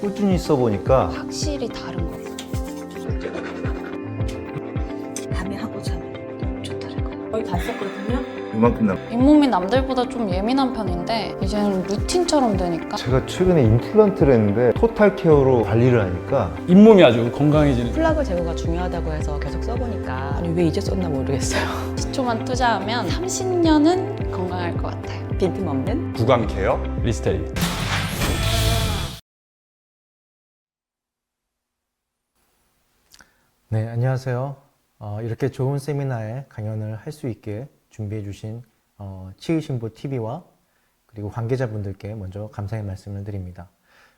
꾸준히 써보니까 확실히 다른 것 같아요. 밤에 하고 자면 좋더라고요. 거의 다 썼거든요. 이만큼 남. 잇몸이 남들보다 좀 예민한 편인데 이제는 루틴처럼 되니까 제가 최근에 임플란트를 했는데 토탈 케어로 관리를 하니까 잇몸이 아주 건강해지는. 플라그 제거가 중요하다고 해서 계속 써보니까 아니 왜 이제 썼나 모르겠어요. 시초만 투자하면 30년은 건강할 것 같아요. 빈틈없는 구강 케어 리스테린. 네, 안녕하세요. 이렇게 좋은 세미나에 강연을 할 수 있게 준비해 주신 치의신보 TV와 그리고 관계자분들께 먼저 감사의 말씀을 드립니다.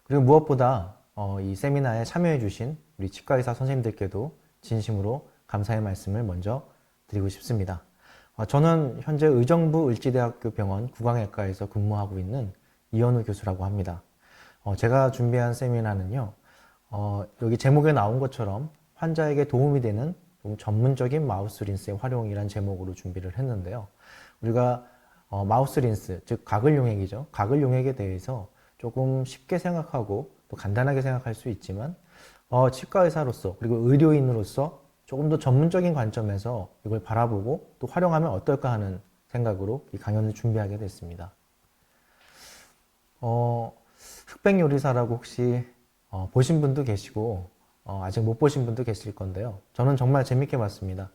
그리고 무엇보다 이 세미나에 참여해 주신 우리 치과의사 선생님들께도 진심으로 감사의 말씀을 먼저 드리고 싶습니다. 저는 현재 의정부 을지대학교 병원 구강외과에서 근무하고 있는 이현우 교수라고 합니다. 제가 준비한 세미나는요, 여기 제목에 나온 것처럼 환자에게 도움이 되는 좀 전문적인 마우스 린스의 활용이란 제목으로 준비를 했는데요. 우리가 마우스 린스, 즉 가글 용액이죠. 가글 용액에 대해서 조금 쉽게 생각하고 또 간단하게 생각할 수 있지만 치과 의사로서 그리고 의료인으로서 조금 더 전문적인 관점에서 이걸 바라보고 또 활용하면 어떨까 하는 생각으로 이 강연을 준비하게 됐습니다. 흑백 요리사라고 혹시 보신 분도 계시고 아직 못 보신 분도 계실 건데요. 저는 정말 재밌게 봤습니다.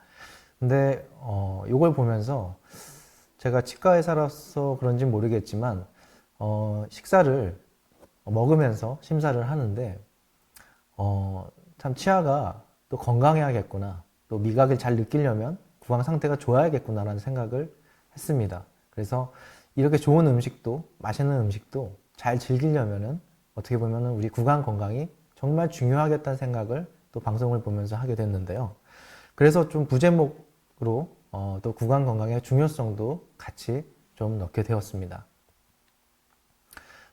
근데 이걸 보면서 제가 치과 의사로서 그런지 모르겠지만 식사를 먹으면서 심사를 하는데 참 치아가 또 건강해야겠구나, 또 미각을 잘 느끼려면 구강 상태가 좋아야겠구나라는 생각을 했습니다. 그래서 이렇게 좋은 음식도 맛있는 음식도 잘 즐기려면은 어떻게 보면은 우리 구강 건강이 정말 중요하겠다는 생각을 또 방송을 보면서 하게 됐는데요. 그래서 좀 부제목으로 또 구강 건강의 중요성도 같이 좀 넣게 되었습니다.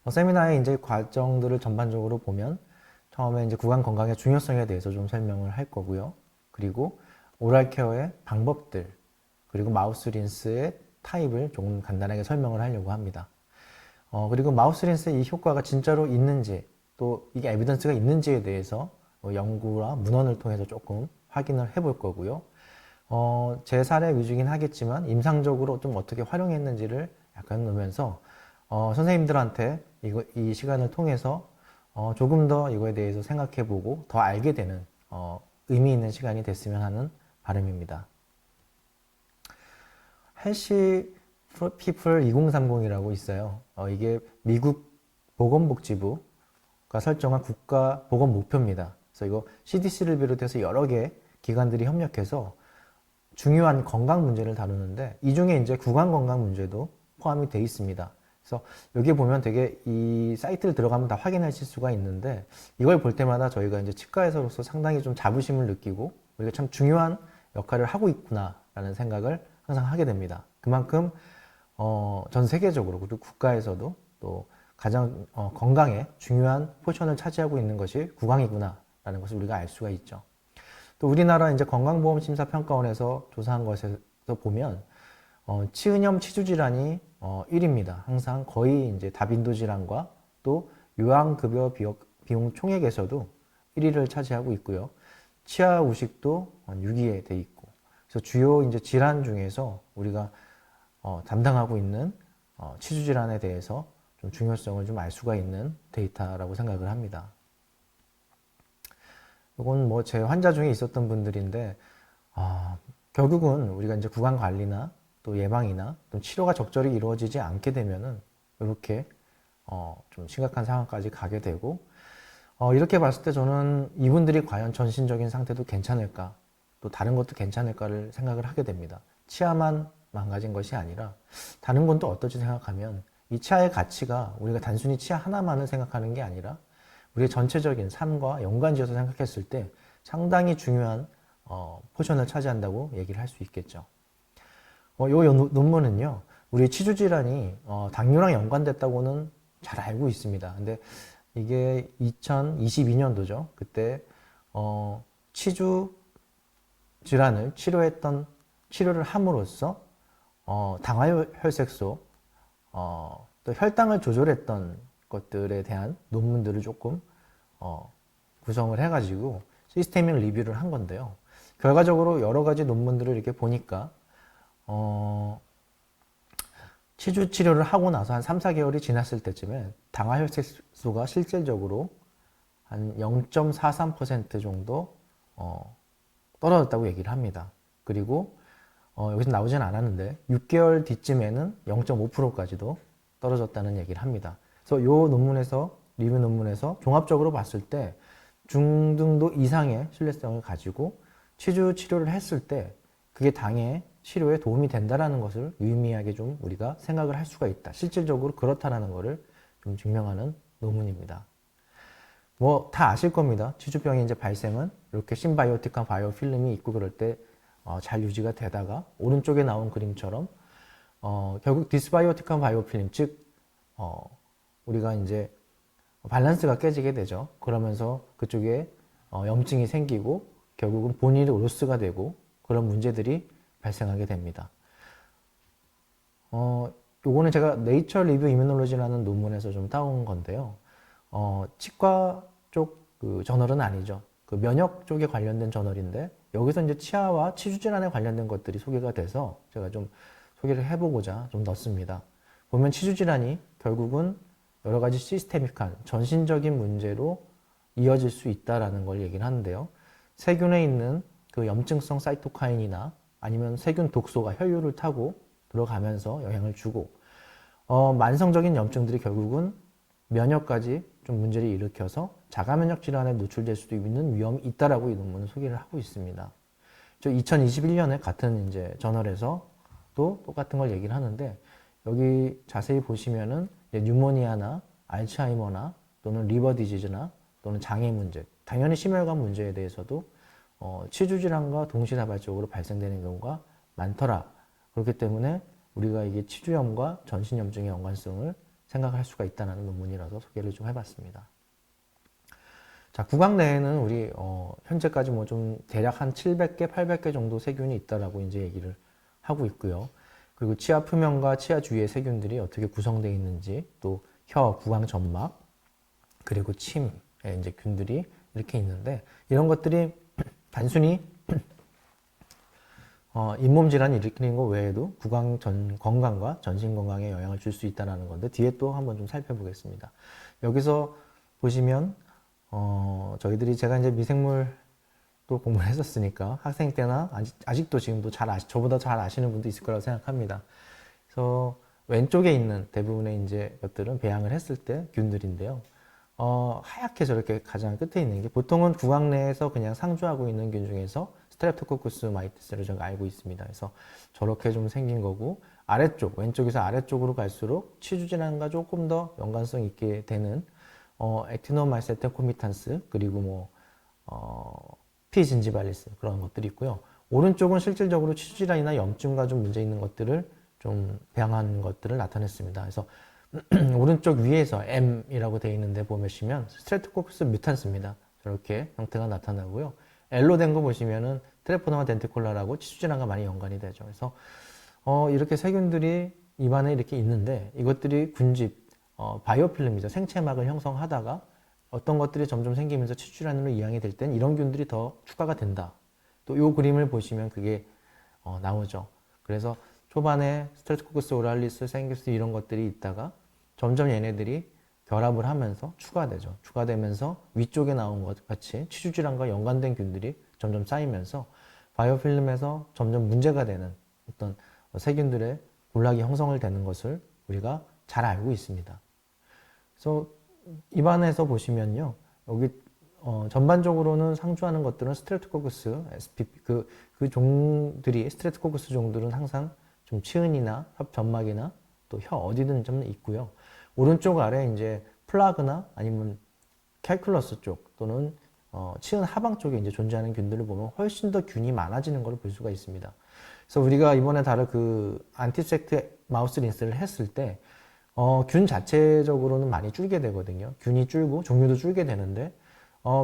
세미나의 이제 과정들을 전반적으로 보면 처음에 이제 구강 건강의 중요성에 대해서 좀 설명을 할 거고요. 그리고 오랄 케어의 방법들, 그리고 마우스 린스의 타입을 조금 간단하게 설명을 하려고 합니다. 그리고 마우스 린스의 이 효과가 진짜로 있는지, 또 이게 에비던스가 있는지에 대해서 연구와 문헌을 통해서 조금 확인을 해볼 거고요. 제 사례 위주긴 하겠지만 임상적으로 좀 어떻게 활용했는지를 약간 넣으면서 선생님들한테 이 시간을 통해서 조금 더 이거에 대해서 생각해보고 더 알게 되는 의미 있는 시간이 됐으면 하는 바람입니다. 헬시 피플 2030이라고 있어요. 이게 미국 보건복지부가 설정한 국가 보건 목표입니다. 그래서 이거 CDC를 비롯해서 여러 개 기관들이 협력해서 중요한 건강 문제를 다루는데 이 중에 이제 구강 건강 문제도 포함이 되어 있습니다. 그래서 여기 보면 되게 이 사이트를 들어가면 다 확인하실 수가 있는데 이걸 볼 때마다 저희가 이제 치과의사로서 상당히 좀 자부심을 느끼고 우리가 참 중요한 역할을 하고 있구나라는 생각을 항상 하게 됩니다. 그만큼 전 세계적으로 그리고 국가에서도 또 가장 건강에 중요한 포션을 차지하고 있는 것이 구강이구나라는 것을 우리가 알 수가 있죠. 또 우리나라 이제 건강보험심사평가원에서 조사한 것에서 보면 치은염 치주 질환이 1위입니다. 항상 거의 이제 다빈도 질환과 또 요양급여 비용 총액에서도 1위를 차지하고 있고요. 치아 우식도 6위에 돼 있고, 그래서 주요 이제 질환 중에서 우리가 담당하고 있는 치주 질환에 대해서 좀 중요성을 좀 알 수가 있는 데이터라고 생각을 합니다. 이건 뭐 제 환자 중에 있었던 분들인데 결국은 우리가 이제 구강 관리나 또 예방이나 또 치료가 적절히 이루어지지 않게 되면은 이렇게 좀 심각한 상황까지 가게 되고 이렇게 봤을 때 저는 이분들이 과연 전신적인 상태도 괜찮을까, 또 다른 것도 괜찮을까를 생각을 하게 됩니다. 치아만 망가진 것이 아니라 다른 건 또 어떨지 생각하면 이 치아의 가치가 우리가 단순히 치아 하나만을 생각하는 게 아니라 우리의 전체적인 삶과 연관지어서 생각했을 때 상당히 중요한 포션을 차지한다고 얘기를 할 수 있겠죠. 이 논문은요, 우리 치주 질환이 당뇨랑 연관됐다고는 잘 알고 있습니다. 근데 이게 2022년도죠. 그때 치주 질환을 치료를 함으로써 당화혈색소, 또 혈당을 조절했던 것들에 대한 논문들을 조금 구성을 해가지고 시스테믹 리뷰를 한 건데요. 결과적으로 여러 가지 논문들을 이렇게 보니까 치주 치료를 하고 나서 한 3, 4개월이 지났을 때쯤에 당화혈색소가 실질적으로 한 0.43% 정도 떨어졌다고 얘기를 합니다. 그리고 여기서 나오진 않았는데 6개월 뒤쯤에는 0.5%까지도 떨어졌다는 얘기를 합니다. 그래서 이 논문에서 리뷰 논문에서 종합적으로 봤을 때 중등도 이상의 신뢰성을 가지고 치주 치료를 했을 때 그게 당의 치료에 도움이 된다라는 것을 유의미하게 좀 우리가 생각을 할 수가 있다. 실질적으로 그렇다라는 것을 좀 증명하는 논문입니다. 뭐 다 아실 겁니다. 치주병이 이제 발생은 이렇게 심바이오틱한 바이오필름이 있고 그럴 때 잘 유지가 되다가 오른쪽에 나온 그림처럼 결국 디스바이오틱한 바이오필름 즉 우리가 이제 밸런스가 깨지게 되죠. 그러면서 그쪽에 염증이 생기고 결국은 본인이 로스가 되고 그런 문제들이 발생하게 됩니다. 요거는 제가 네이처 리뷰 이뮤놀로지라는 논문에서 좀 따온 건데요. 치과 쪽 그 저널은 아니죠. 그 면역 쪽에 관련된 저널인데 여기서 이제 치아와 치주 질환에 관련된 것들이 소개가 돼서 제가 좀 소개를 해보고자 좀 넣습니다. 보면 치주 질환이 결국은 여러 가지 시스테믹한 전신적인 문제로 이어질 수 있다라는 걸 얘기를 하는데요. 세균에 있는 그 염증성 사이토카인이나 아니면 세균 독소가 혈류를 타고 들어가면서 영향을 주고 만성적인 염증들이 결국은 면역까지 좀 문제를 일으켜서 자가면역 질환에 노출될 수도 있는 위험이 있다라고 이 논문은 소개를 하고 있습니다. 2021년에 같은 이제 저널에서 또 똑같은 걸 얘기를 하는데 여기 자세히 보시면은 뉴모니아나 알츠하이머나 또는 리버 디지즈나 또는 장애 문제, 당연히 심혈관 문제에 대해서도 치주 질환과 동시다발적으로 발생되는 경우가 많더라. 그렇기 때문에 우리가 이게 치주염과 전신염증의 연관성을 생각할 수가 있다는 논문이라서 소개를 좀 해봤습니다. 자, 구강 내에는 우리 현재까지 뭐 좀 대략 한 700개, 800개 정도 세균이 있다라고 이제 얘기를 하고 있고요. 그리고 치아 표면과 치아 주위의 세균들이 어떻게 구성되어 있는지, 또 혀, 구강 점막, 그리고 침에 이제 균들이 이렇게 있는데 이런 것들이 단순히 잇몸 질환을 일으키는 것 외에도 구강 건강과 전신 건강에 영향을 줄 수 있다는 건데 뒤에 또 한번 좀 살펴보겠습니다. 여기서 보시면 저희들이 제가 이제 미생물 또 공부를 했었으니까 학생 때나 아직도 지금도 저보다 잘 아시는 분도 있을 거라고 생각합니다. 그래서 왼쪽에 있는 대부분의 이제 것들은 배양을 했을 때 균들인데요. 하얗게 저렇게 가장 끝에 있는 게 보통은 구강 내에서 그냥 상주하고 있는 균 중에서 스트랩토코쿠스 마이티스를 제가 알고 있습니다. 그래서 저렇게 좀 생긴 거고 아래쪽, 왼쪽에서 아래쪽으로 갈수록 치주 질환과 조금 더 연관성 있게 되는 액티노마이세테 코미탄스 그리고 피 진지발리스 그런 것들이 있고요. 오른쪽은 실질적으로 치주 질환이나 염증과 좀 문제 있는 것들을 좀 배양한 것들을 나타냈습니다. 그래서 오른쪽 위에서 M이라고 되어 있는데 보시면 스트레토코쿠스 뮤탄스입니다. 저렇게 형태가 나타나고요. L로 된 거 보시면은 트레포노마 덴티콜라라고 치주 질환과 많이 연관이 되죠. 그래서 이렇게 세균들이 입안에 이렇게 있는데 이것들이 군집, 바이오필름이죠. 생체막을 형성하다가 어떤 것들이 점점 생기면서 치주 질환으로 이양이 될 땐 이런 균들이 더 추가가 된다. 또 이 그림을 보시면 그게 나오죠. 그래서 초반에 스트레토코쿠스 오랄리스, 생기스 이런 것들이 있다가 점점 얘네들이 결합을 하면서 추가되죠. 추가되면서 위쪽에 나온 것 같이 치주 질환과 연관된 균들이 점점 쌓이면서 바이오필름에서 점점 문제가 되는 어떤 세균들의 군락이 형성을 되는 것을 우리가 잘 알고 있습니다. 그래서 입안에서 보시면요. 여기 전반적으로는 상주하는 것들은 스트레토코쿠스, SPP 그 종들이 스트레토코쿠스 종들은 항상 좀 치은이나 협점막이나 또 혀 어디든 좀 있고요. 오른쪽 아래 이제 플라그나 아니면 캘큘러스 쪽 또는 치은 하방 쪽에 이제 존재하는 균들을 보면 훨씬 더 균이 많아지는 걸 볼 수가 있습니다. 그래서 우리가 이번에 다룬 그 안티섹트 마우스 린스를 했을 때 균 자체적으로는 많이 줄게 되거든요. 균이 줄고 종류도 줄게 되는데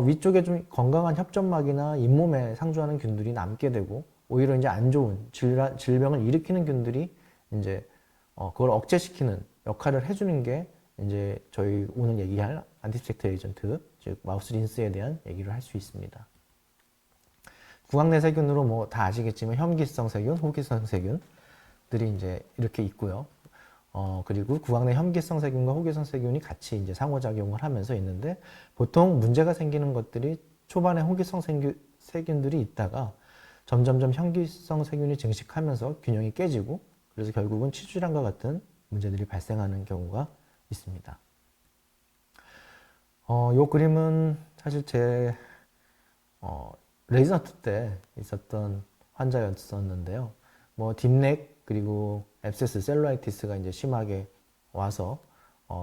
위쪽에 좀 건강한 협점막이나 잇몸에 상주하는 균들이 남게 되고 오히려 이제 안 좋은 질병을 일으키는 균들이 이제 그걸 억제시키는 역할을 해주는 게 이제 저희 오늘 얘기할 안티스펙트 에이전트, 즉 마우스 린스에 대한 얘기를 할 수 있습니다. 구강 내 세균으로 뭐 다 아시겠지만 혐기성 세균, 호기성 세균들이 이제 이렇게 있고요. 그리고 구강 내 혐기성 세균과 호기성 세균이 같이 이제 상호작용을 하면서 있는데, 보통 문제가 생기는 것들이 초반에 호기성 세균들이 있다가 점점점 혐기성 세균이 증식하면서 균형이 깨지고, 그래서 결국은 치주질환과 같은 문제들이 발생하는 경우가 있습니다. 이 그림은 사실 제 레지던트 때 있었던 환자였었는데요. 뭐 딥넥 그리고 앱세스, 셀룰라이티스가 이제 심하게 와서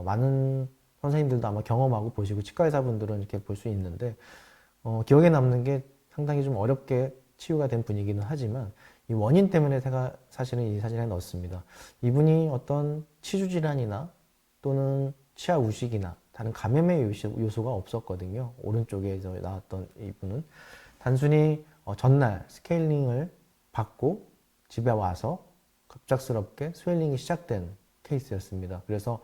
많은 선생님들도 아마 경험하고 보시고 치과 의사분들은 이렇게 볼 수 있는데, 기억에 남는 게 상당히 좀 어렵게 치유가 된 분이기는 하지만 이 원인 때문에 제가 사실은 이 사진에 넣었습니다. 이분이 어떤 치주 질환이나 또는 치아 우식이나 다른 감염의 요소가 없었거든요. 오른쪽에서 나왔던 이분은 단순히 전날 스케일링을 받고 집에 와서 갑작스럽게 스웰링이 시작된 케이스였습니다. 그래서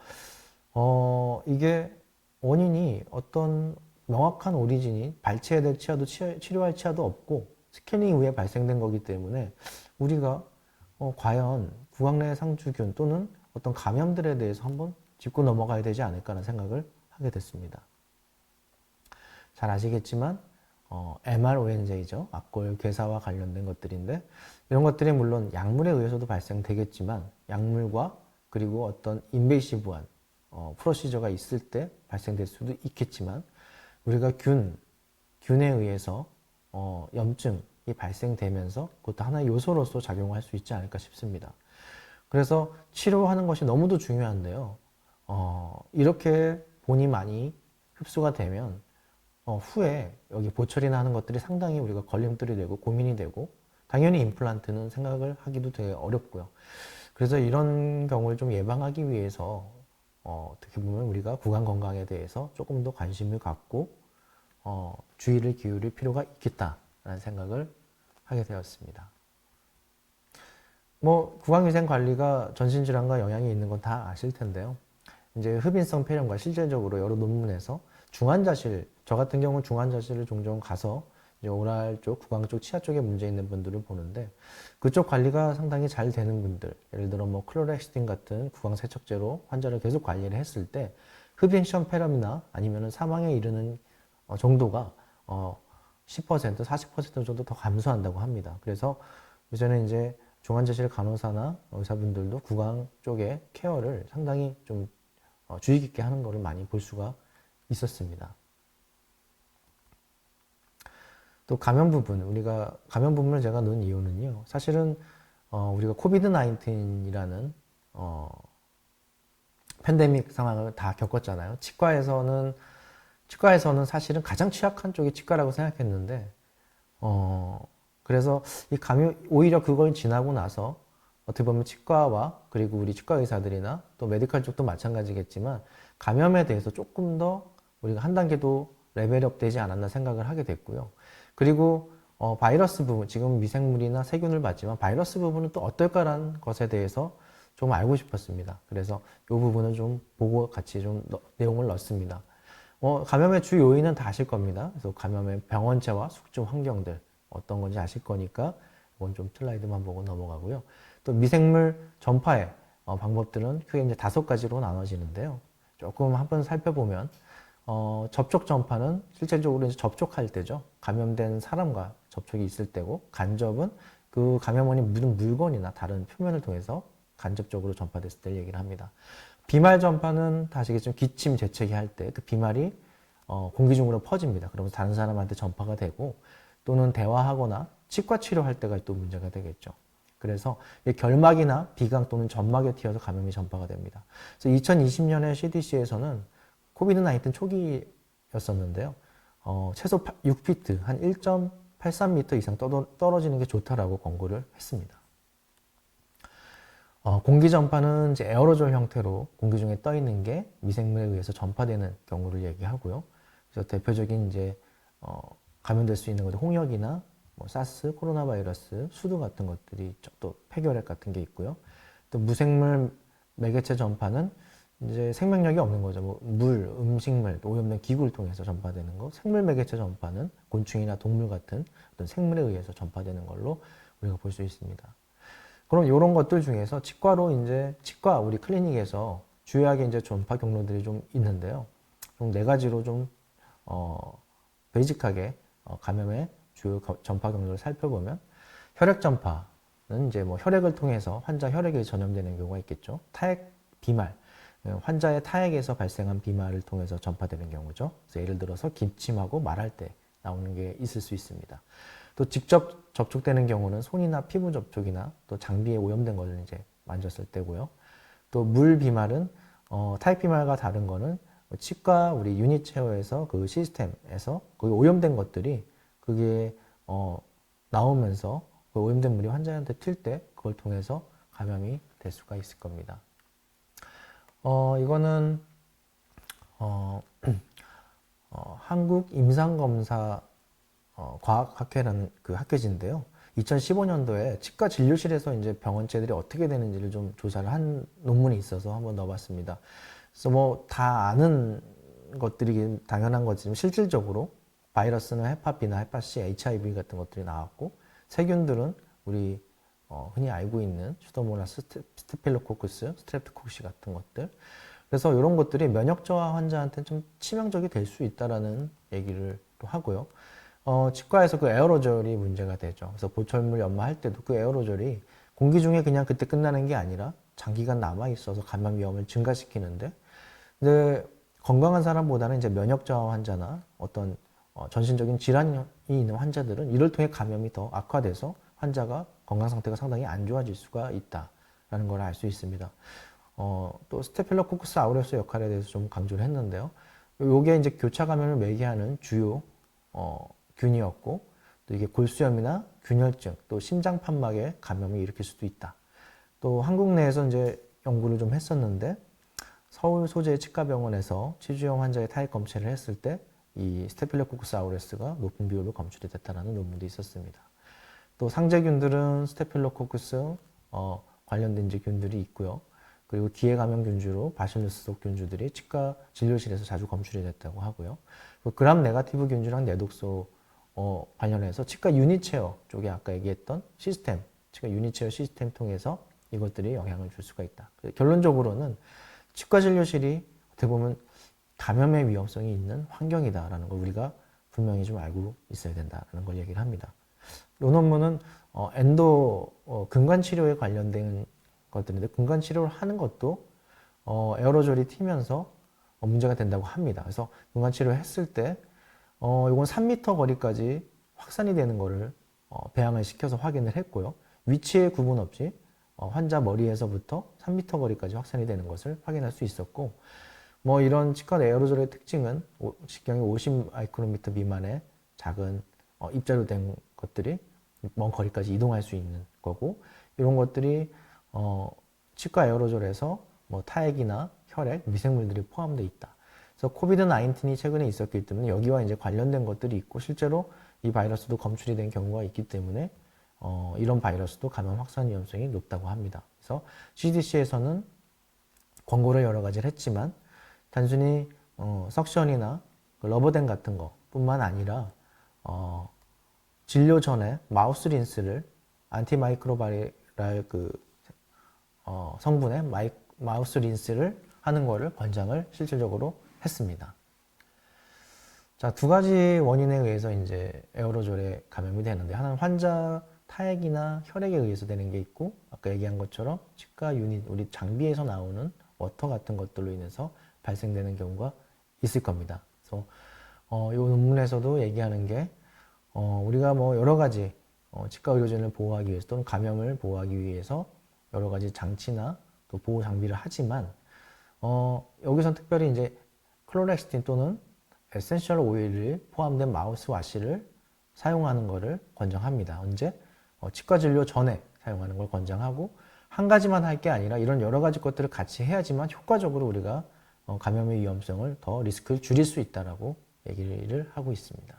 이게 원인이 어떤 명확한 오리진이 발치해야 될 치아도 치료할 치아도 없고 스캐닝 이후에 발생된 거기 때문에 우리가 과연 구강내 상주균 또는 어떤 감염들에 대해서 한번 짚고 넘어가야 되지 않을까라는 생각을 하게 됐습니다. 잘 아시겠지만 MRONJ죠. 앞골 괴사와 관련된 것들인데, 이런 것들이 물론 약물에 의해서도 발생되겠지만 약물과 그리고 어떤 인베이시브한 프로시저가 있을 때 발생될 수도 있겠지만, 우리가 균에 의해서 염증이 발생되면서 그것도 하나의 요소로서 작용할 수 있지 않을까 싶습니다. 그래서 치료하는 것이 너무도 중요한데요. 이렇게 본이 많이 흡수가 되면 후에 여기 보철이나 하는 것들이 상당히 우리가 걸림돌이 되고 고민이 되고, 당연히 임플란트는 생각을 하기도 되게 어렵고요. 그래서 이런 경우를 좀 예방하기 위해서 어떻게 보면 우리가 구강 건강에 대해서 조금 더 관심을 갖고 주의를 기울일 필요가 있겠다라는 생각을 하게 되었습니다. 뭐 구강위생 관리가 전신질환과 영향이 있는 건 다 아실 텐데요. 이제 흡인성 폐렴과 실질적으로 여러 논문에서 중환자실, 저 같은 경우는 중환자실을 종종 가서 이제 오랄 쪽, 구강 쪽, 치아 쪽에 문제 있는 분들을 보는데, 그쪽 관리가 상당히 잘 되는 분들, 예를 들어 뭐 클로렉시딘 같은 구강 세척제로 환자를 계속 관리를 했을 때 흡인성 폐렴이나 아니면은 사망에 이르는 정도가 10%, 40% 정도 더 감소한다고 합니다. 그래서 요새는 이제 중환자실 간호사나 의사분들도 구강 쪽의 케어를 상당히 좀 주의 깊게 하는 것을 많이 볼 수가 있었습니다. 또 감염 부분, 우리가 감염 부분을 제가 넣은 이유는요, 사실은 우리가 코비드 19이라는 팬데믹 상황을 다 겪었잖아요. 치과에서는 사실은 가장 취약한 쪽이 치과라고 생각했는데, 그래서 이 감염, 오히려 그걸 지나고 나서 어떻게 보면 치과와 그리고 우리 치과 의사들이나 또 메디컬 쪽도 마찬가지겠지만 감염에 대해서 조금 더 우리가 한 단계도 레벨업 되지 않았나 생각을 하게 됐고요. 그리고 바이러스 부분, 지금 미생물이나 세균을 봤지만 바이러스 부분은 또 어떨까라는 것에 대해서 좀 알고 싶었습니다. 그래서 이 부분을 좀 보고 같이 좀 내용을 넣었습니다. 감염의 주 요인은 다 아실 겁니다. 그래서 감염의 병원체와 숙주 환경들 어떤 건지 아실 거니까 이건 좀 슬라이드만 보고 넘어가고요. 또 미생물 전파의 방법들은 크게 이제 5가지로 나눠지는데요. 조금 한번 살펴보면 접촉 전파는 실질적으로 이제 접촉할 때죠. 감염된 사람과 접촉이 있을 때고, 간접은 그 감염원이 묻은 물건이나 다른 표면을 통해서 간접적으로 전파됐을 때 얘기를 합니다. 비말 전파는 다 아시겠지만 기침, 재채기 할 때 그 비말이 공기 중으로 퍼집니다. 그러면서 다른 사람한테 전파가 되고, 또는 대화하거나 치과 치료할 때가 또 문제가 되겠죠. 그래서 결막이나 비강 또는 점막에 튀어서 감염이 전파가 됩니다. 그래서 2020년에 CDC에서는 코비드 19 초기였었는데요. 최소 6피트, 한 1.83m 이상 떨어지는 게 좋다라고 권고를 했습니다. 공기 전파는 이제 에어로졸 형태로 공기 중에 떠 있는 게 미생물에 의해서 전파되는 경우를 얘기하고요. 그래서 대표적인 이제 감염될 수 있는 것들, 홍역이나 뭐 사스, 코로나 바이러스, 수두 같은 것들이 또 폐결핵 같은 게 있고요. 또 무생물 매개체 전파는 이제 생명력이 없는 거죠. 뭐 물, 음식물, 또 오염된 기구를 통해서 전파되는 거, 생물 매개체 전파는 곤충이나 동물 같은 어떤 생물에 의해서 전파되는 걸로 우리가 볼 수 있습니다. 그럼 이런 것들 중에서 치과로 이제 치과 우리 클리닉에서 주요하게 이제 전파 경로들이 좀 있는데요. 총 4가지로 좀 베이직하게 감염의 주요 전파 경로를 살펴보면 혈액 전파는 이제 뭐 혈액을 통해서 환자 혈액에 전염되는 경우가 있겠죠. 타액 비말, 환자의 타액에서 발생한 비말을 통해서 전파되는 경우죠. 그래서 예를 들어서 기침하고 말할 때 나오는 게 있을 수 있습니다. 또 직접 접촉되는 경우는 손이나 피부 접촉이나 또 장비에 오염된 것을 이제 만졌을 때고요. 또 물 비말은 타액 비말과 다른 거는 치과 우리 유닛 체어에서 그 시스템에서 거기 오염된 것들이 그게 나오면서 그 오염된 물이 환자한테 튈 때 그걸 통해서 감염이 될 수가 있을 겁니다. 이거는 한국 임상검사 과학학회라는 그 학회지인데요. 2015년도에 치과 진료실에서 이제 병원체들이 어떻게 되는지를 좀 조사를 한 논문이 있어서 한번 넣어봤습니다. 그래서 뭐 다 아는 것들이 당연한 거지만 실질적으로 바이러스는 헤파B나 헤파C, HIV 같은 것들이 나왔고 세균들은 우리 흔히 알고 있는 슈도모나스, 스테필로코쿠스, 스트랩토코시 같은 것들. 그래서 이런 것들이 면역 저하 환자한테 좀 치명적이 될 수 있다라는 얘기를 또 하고요. 치과에서 그 에어로졸이 문제가 되죠. 그래서 보철물 연마할 때도 그 에어로졸이 공기 중에 그냥 그때 끝나는 게 아니라 장기간 남아 있어서 감염 위험을 증가시키는데, 근데 건강한 사람보다는 이제 면역 저하 환자나 어떤 전신적인 질환이 있는 환자들은 이를 통해 감염이 더 악화돼서 환자가 건강 상태가 상당히 안 좋아질 수가 있다라는 걸 알 수 있습니다. 또 스테필로코쿠스 아우레우스 역할에 대해서 좀 강조를 했는데요. 요게 이제 교차 감염을 매개하는 주요 균이었고, 또 이게 골수염이나 균혈증, 또 심장 판막에 감염을 일으킬 수도 있다. 또 한국 내에서 이제 연구를 좀 했었는데, 서울 소재 치과병원에서 치주형 환자의 타액 검체를 했을 때 이 스테필로코쿠스 아우레스가 높은 비율로 검출이 됐다는 논문도 있었습니다. 또 상재균들은 스테필로코쿠스 관련된 이제 균들이 있고요. 그리고 기해 감염 균주로 바실루스 속 균주들이 치과 진료실에서 자주 검출이 됐다고 하고요. 그람 네가티브 균주랑 내독소 관련해서 치과 유닛 체어 쪽에 아까 얘기했던 시스템, 치과 유닛 체어 시스템 통해서 이것들이 영향을 줄 수가 있다. 결론적으로는 치과 진료실이 어떻게 보면 감염의 위험성이 있는 환경이다라는 걸 우리가 분명히 좀 알고 있어야 된다라는 걸 얘기를 합니다. 이 논문은 근관 치료에 관련된 것들인데, 근관 치료를 하는 것도 에어로졸이 튀면서 문제가 된다고 합니다. 그래서 근관 치료를 했을 때 이건 3m 거리까지 확산이 되는 거를 배양을 시켜서 확인을 했고요. 위치에 구분 없이 환자 머리에서부터 3m 거리까지 확산이 되는 것을 확인할 수 있었고, 뭐 이런 치과 에어로졸의 특징은 직경이 50 마이크로미터 미만의 작은 입자로 된 것들이 먼 거리까지 이동할 수 있는 거고, 이런 것들이 치과 에어로졸에서 뭐 타액이나 혈액, 미생물들이 포함되어 있다. 그래서 코비드-19이 최근에 있었기 때문에 여기와 이제 관련된 것들이 있고, 실제로 이 바이러스도 검출이 된 경우가 있기 때문에 이런 바이러스도 감염 확산 위험성이 높다고 합니다. 그래서 CDC에서는 권고를 여러 가지를 했지만, 단순히 석션이나 러버댐 같은 거 뿐만 아니라 진료 전에 마우스 린스를 안티마이크로바이럴 성분의 마우스 린스를 하는 거를 권장을 실질적으로 했습니다. 자, 2가지 원인에 의해서 이제 에어로졸에 감염이 되는데, 하나는 환자 타액이나 혈액에 의해서 되는 게 있고, 아까 얘기한 것처럼 치과 유닛, 우리 장비에서 나오는 워터 같은 것들로 인해서 발생되는 경우가 있을 겁니다. 그래서 이 논문에서도 얘기하는 게 우리가 뭐 여러 가지 치과 의료진을 보호하기 위해서 또는 감염을 보호하기 위해서 여러 가지 장치나 또 보호 장비를 하지만 여기선 특별히 이제 클로렉스틴 또는 에센셜 오일이 포함된 마우스와시를 사용하는 것을 권장합니다. 언제? 치과 진료 전에 사용하는 걸 권장하고, 한 가지만 할 게 아니라 이런 여러 가지 것들을 같이 해야지만 효과적으로 우리가 감염의 위험성을 더 리스크를 줄일 수 있다라고 얘기를 하고 있습니다.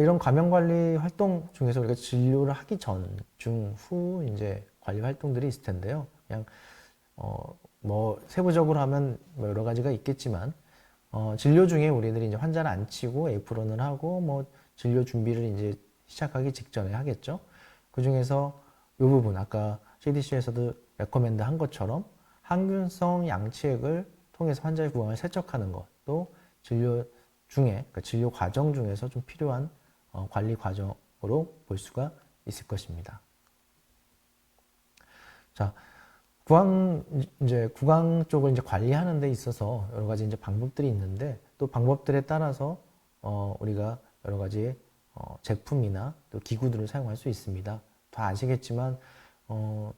이런 감염 관리 활동 중에서 우리가 진료를 하기 전, 중, 후 이제 관리 활동들이 있을 텐데요. 그냥 뭐 세부적으로 하면 뭐 여러 가지가 있겠지만 진료 중에 우리들이 이제 환자를 앉히고 에프론을 하고 뭐 진료 준비를 이제 시작하기 직전에 하겠죠. 그 중에서 이 부분 아까 CDC에서도 레코멘드 한 것처럼 항균성 양치액을 통해서 환자의 구강을 세척하는 것, 또 진료 중에 그러니까 진료 과정 중에서 좀 필요한 관리 과정으로 볼 수가 있을 것입니다. 자, 구강 쪽을 이제 관리하는 데 있어서 여러 가지 이제 방법들이 있는데 또 방법들에 따라서 우리가 여러 가지 제품이나 또 기구들을 사용할 수 있습니다. 다 아시겠지만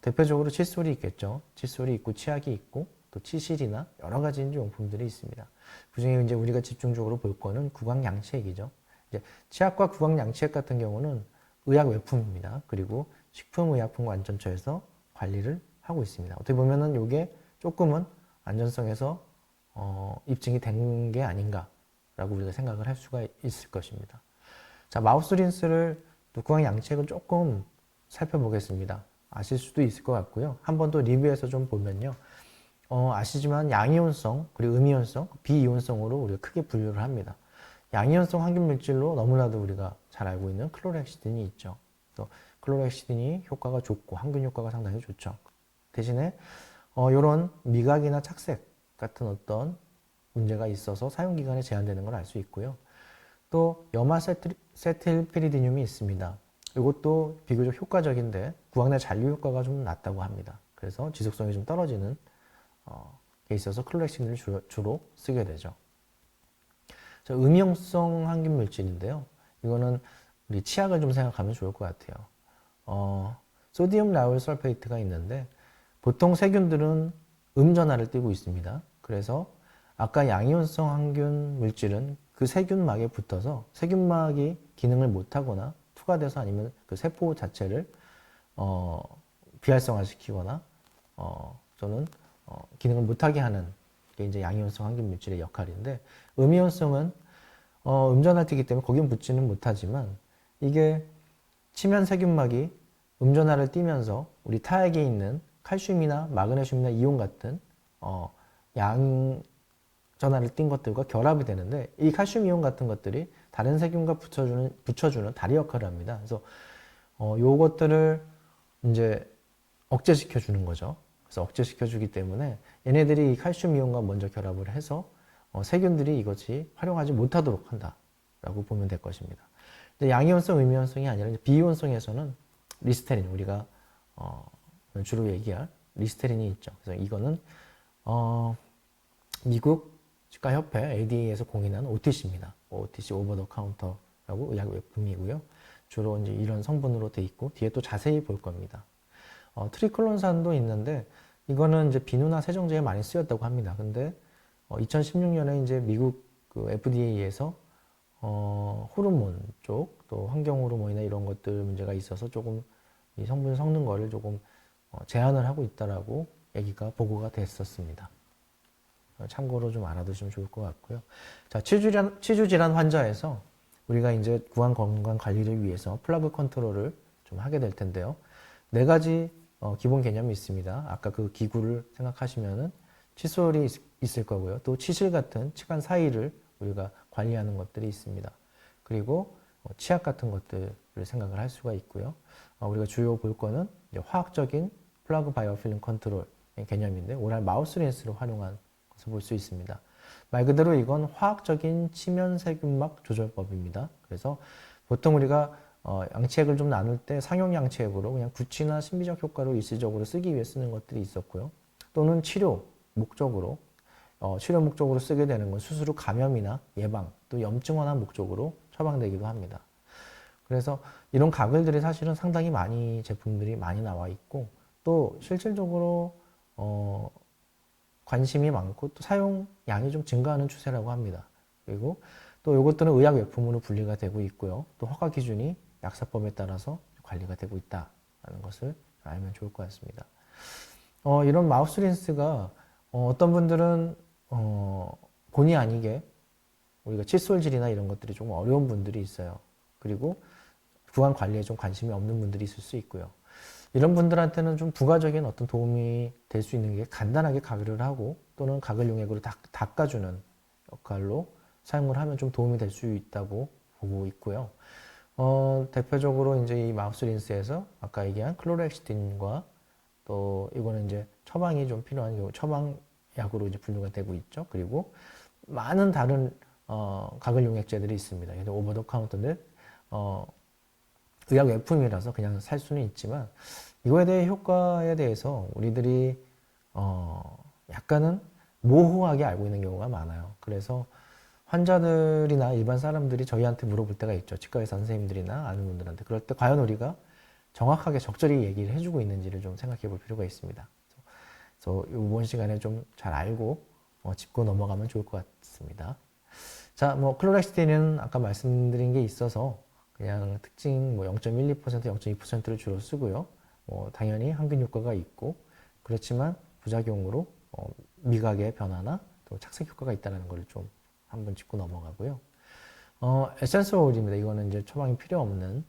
대표적으로 칫솔이 있겠죠. 칫솔이 있고 치약이 있고 또 치실이나 여러 가지 이제 용품들이 있습니다. 그중에 이제 우리가 집중적으로 볼 거는 구강 양치액이죠. 이제 치약과 구강 양치액 같은 경우는 의약 외품입니다. 그리고 식품의약품관리처에서 관리를 하고 있습니다. 어떻게 보면은 이게 조금은 안전성에서 입증이 된 게 아닌가라고 우리가 생각을 할 수가 있을 것입니다. 자, 마우스 린스를 또 구강 양치액을 조금 살펴보겠습니다. 아실 수도 있을 것 같고요. 한 번 더 리뷰해서 좀 보면요. 아시지만 양이온성 그리고 음이온성, 비이온성으로 우리가 크게 분류를 합니다. 양이온성 항균 물질로 너무나도 우리가 잘 알고 있는 클로렉시딘이 있죠. 또 클로렉시딘이 효과가 좋고 항균 효과가 상당히 좋죠. 대신에 이런 미각이나 착색 같은 어떤 문제가 있어서 사용 기간에 제한되는 걸 알 수 있고요. 또 염화세틸피리디늄이 있습니다. 이것도 비교적 효과적인데 구강 내 잔류 효과가 좀 낮다고 합니다. 그래서 지속성이 좀 떨어지는 게 있어서 클로렉시딘을 주로 쓰게 되죠. 자, 음이온성 항균 물질인데요. 이거는 우리 치약을 좀 생각하면 좋을 것 같아요. 소디움 라울 설페이트가 있는데 보통 세균들은 음전하를 띠고 있습니다. 그래서 아까 양이온성 항균 물질은 그 세균막에 붙어서 세균막이 기능을 못하거나 투과돼서 아니면 그 세포 자체를 비활성화시키거나 또는 기능을 못하게 하는 게 이제 양이온성 항균 물질의 역할인데 음이온성은 음전할 때이기 때문에 거긴 붙지는 못하지만 이게 치면 세균막이 음전하를 띠면서 우리 타액에 있는 칼슘이나 마그네슘이나 이온 같은 양전하를 띈 것들과 결합이 되는데 이 칼슘 이온 같은 것들이 다른 세균과 붙여주는 다리 역할을 합니다. 그래서 요것들을 이제 억제시켜 주는 거죠. 그래서 억제시켜 주기 때문에 얘네들이 이 칼슘 이온과 먼저 결합을 해서 세균들이 이것이 활용하지 못하도록 한다라고 보면 될 것입니다. 양이온성, 음이온성이 아니라 비이온성에서는 리스테린, 우리가 주로 얘기할 리스테린이 있죠. 그래서 이거는 미국 치과협회 ADA에서 공인한 OTC입니다. OTC 오버 더 카운터라고 의약 외품이고요. 주로 이제 이런 성분으로 돼 있고 뒤에 또 자세히 볼 겁니다. 트리클론산도 있는데 이거는 이제 비누나 세정제에 많이 쓰였다고 합니다. 근데 2016년에 이제 미국 그 FDA에서 호르몬 쪽 또 환경 호르몬이나 이런 것들 문제가 있어서 조금 이 성분 섞는 거를 조금 제한을 하고 있다라고 얘기가 보고가 됐었습니다. 참고로 좀 알아두시면 좋을 것 같고요. 자, 치주 질환 환자에서 우리가 이제 구강 건강 관리를 위해서 플러그 컨트롤을 좀 하게 될 텐데요. 4가지 기본 개념이 있습니다. 아까 그 기구를 생각하시면은 칫솔이 있을 거고요. 또 치실 같은 치관 사이를 우리가 관리하는 것들이 있습니다. 그리고 치약 같은 것들을 생각을 할 수가 있고요. 우리가 주요 볼 거는 이제 화학적인 플러그 바이오필름 컨트롤 개념인데 오랄 마우스 린스를 활용한 것을 볼 수 있습니다. 말 그대로 이건 화학적인 치면 세균막 조절법입니다. 그래서 보통 우리가 양치액을 좀 나눌 때 상용 양치액으로 그냥 구취나 신비적 효과로 일시적으로 쓰기 위해 쓰는 것들이 있었고요. 또는 치료 목적으로 쓰게 되는 건 수술 후 감염이나 예방 또 염증 완화 목적으로 처방되기도 합니다. 그래서 이런 가글들이 사실은 상당히 많이 제품들이 많이 나와 있고 또 실질적으로 관심이 많고 또 사용량이 좀 증가하는 추세라고 합니다. 그리고 또 이것들은 의약 외품으로 분리가 되고 있고요. 또 허가 기준이 약사법에 따라서 관리가 되고 있다는 것을 알면 좋을 것 같습니다. 이런 마우스 린스가 어떤 분들은 본의 아니게 우리가 칫솔질이나 이런 것들이 좀 어려운 분들이 있어요. 그리고 구강 관리에 좀 관심이 없는 분들이 있을 수 있고요. 이런 분들한테는 좀 부가적인 어떤 도움이 될 수 있는 게 간단하게 가글을 하고 또는 가글 용액으로 닦아주는 역할로 사용을 하면 좀 도움이 될 수 있다고 보고 있고요. 대표적으로 이제 이 마우스 린스에서 아까 얘기한 클로렉시틴과 또 이거는 이제 처방이 좀 필요한 경우 처방약으로 이제 분류가 되고 있죠. 그리고 많은 다른 가글 용액제들이 있습니다. 얘도 오버 더 카운터인데 의약 외품이라서 그냥 살 수는 있지만 이거에 대해 효과에 대해서 우리들이 약간은 모호하게 알고 있는 경우가 많아요. 그래서 환자들이나 일반 사람들이 저희한테 물어볼 때가 있죠. 치과 의사 선생님들이나 아는 분들한테. 그럴 때 과연 우리가 정확하게 적절히 얘기를 해주고 있는지를 좀 생각해 볼 필요가 있습니다. 그래서 이번 시간에 좀 잘 알고 짚고 넘어가면 좋을 것 같습니다. 자, 클로렉시틴은 아까 말씀드린 게 있어서 그냥 특징 0.12%, 0.2%를 주로 쓰고요. 당연히 항균 효과가 있고 그렇지만 부작용으로 미각의 변화나 또 착색 효과가 있다는 걸 좀 한번 짚고 넘어가고요. 에센스 오일입니다. 이거는 이제 처방이 필요 없는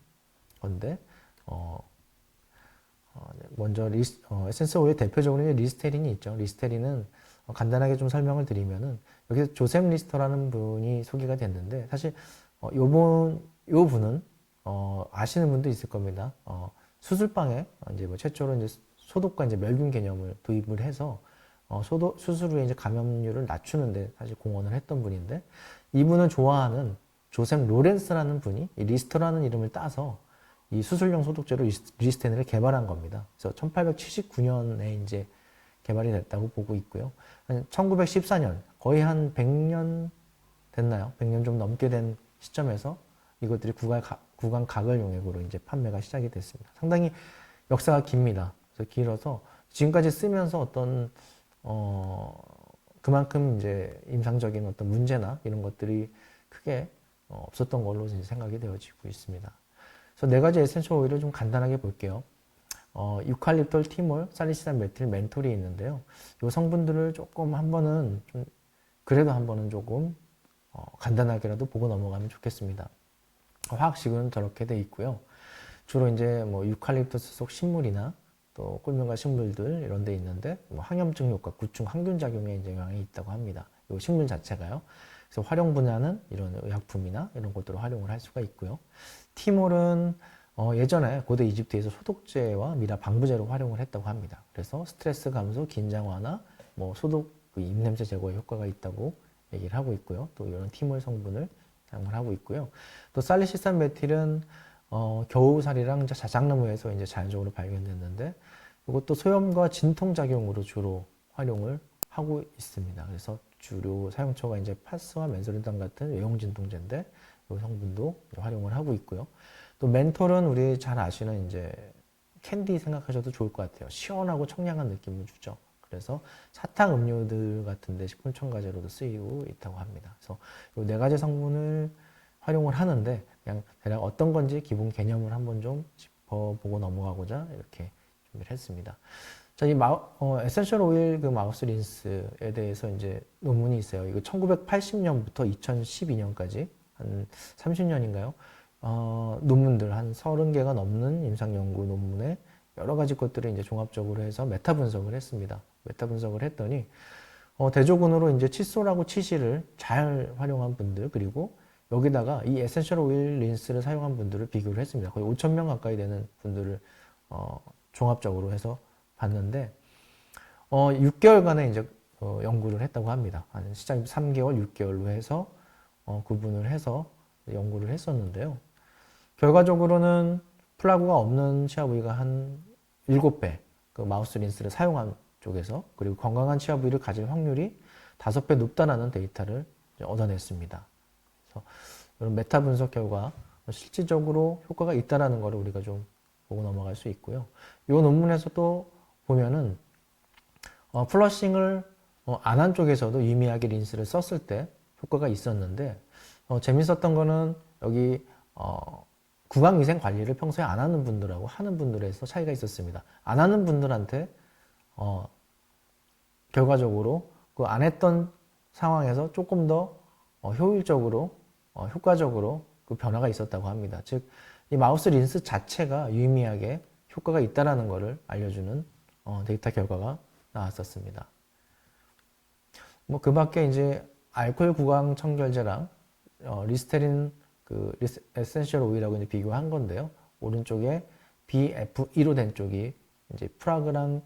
건데 먼저 에센스 오일 대표적으로 리스테린이 있죠. 리스테린은 간단하게 좀 설명을 드리면은 여기서 조셉 리스터라는 분이 소개가 됐는데 사실 요 분은 아시는 분도 있을 겁니다. 수술방에 이제 최초로 이제 소독과 이제 멸균 개념을 도입을 해서 수술 후에 이제 감염률을 낮추는데 사실 공헌을 했던 분인데 이분을 좋아하는 조셉 로렌스라는 분이 이 리스터라는 이름을 따서 이 수술용 소독제로 리스테린을 개발한 겁니다. 그래서 1879년에 이제 개발이 됐다고 보고 있고요. 1914년 거의 한 100년 됐나요? 100년 좀 넘게 된 시점에서 이것들이 구강 가글 용액으로 이제 판매가 시작이 됐습니다. 상당히 역사가 깁니다. 그래서 길어서 지금까지 쓰면서 어떤 그만큼 이제 임상적인 어떤 문제나 이런 것들이 크게 없었던 걸로 이제 생각이 되어지고 있습니다. 그래서 네 가지 에센셜 오일을 좀 간단하게 볼게요. 유칼립톨, 티몰, 살리시산, 메틸, 멘톨이 있는데요. 이 성분들을 조금 그래도 한 번은 조금 간단하게라도 보고 넘어가면 좋겠습니다. 화학식은 저렇게 돼 있고요. 주로 이제 유칼립투스 속 식물이나 또 꿀명과 식물들 이런 데 있는데 항염증 효과, 구충, 항균 작용에 이제 영향이 있다고 합니다. 이 식물 자체가요. 그래서 활용 분야는 이런 의약품이나 이런 것들을 활용을 할 수가 있고요. 티몰은 예전에 고대 이집트에서 소독제와 미라 방부제로 활용을 했다고 합니다. 그래서 스트레스 감소, 긴장 완화, 소독, 입냄새 제거에 효과가 있다고 얘기를 하고 있고요. 또 이런 티몰 성분을 사용을 하고 있고요. 또 살리시산 메틸은 겨우살이랑 자작나무에서 이제 자연적으로 발견됐는데 이것도 소염과 진통 작용으로 주로 활용을 하고 있습니다. 그래서 주로 사용처가 이제 파스와 맨소린당 같은 외형 진통제인데 이 성분도 활용을 하고 있고요. 또 멘톨은 우리 잘 아시는 이제 캔디 생각하셔도 좋을 것 같아요. 시원하고 청량한 느낌을 주죠. 그래서 사탕 음료들 같은데 식품 첨가제로도 쓰이고 있다고 합니다. 그래서 이 네 가지 성분을 활용을 하는데 그냥 대략 어떤 건지 기본 개념을 한번 좀 짚어보고 넘어가고자 이렇게 준비를 했습니다. 자, 이 에센셜 오일 마우스 린스에 대해서 이제 논문이 있어요. 이거 1980년부터 2012년까지 한 30년인가요? 논문들 한 30개가 넘는 임상 연구 논문에 여러 가지 것들을 이제 종합적으로 해서 메타 분석을 했습니다. 메타 분석을 했더니 대조군으로 이제 칫솔하고 치실을 잘 활용한 분들 그리고 여기다가 이 에센셜 오일 린스를 사용한 분들을 비교를 했습니다. 거의 5,000명 가까이 되는 분들을 종합적으로 해서 봤는데 6개월간의 이제 연구를 했다고 합니다. 한 시작 3개월, 6개월로 해서 구분을 해서 연구를 했었는데요. 결과적으로는 플라그가 없는 치아 부위가 한 7배 그 마우스 린스를 사용한 쪽에서 그리고 건강한 치아 부위를 가질 확률이 5배 높다라는 데이터를 얻어냈습니다. 그래서 이런 메타 분석 결과 실질적으로 효과가 있다라는 것을 우리가 좀 보고 넘어갈 수 있고요. 이 논문에서 또 보면은 플러싱을 안 한 쪽에서도 유의미하게 린스를 썼을 때 효과가 있었는데 재밌었던 거는 여기 구강위생 관리를 평소에 안 하는 분들하고 하는 분들에서 차이가 있었습니다. 안 하는 분들한테 결과적으로 그 안 했던 상황에서 조금 더 효율적으로 효과적으로 그 변화가 있었다고 합니다. 즉 이 마우스 린스 자체가 유의미하게 효과가 있다라는 것을 알려주는 데이터 결과가 나왔었습니다. 뭐 그 밖에 이제 알코올 구강 청결제랑 리스테린 에센셜 오일하고 이제 비교한 건데요. 오른쪽에 BF2로 된 쪽이 이제 프라그랑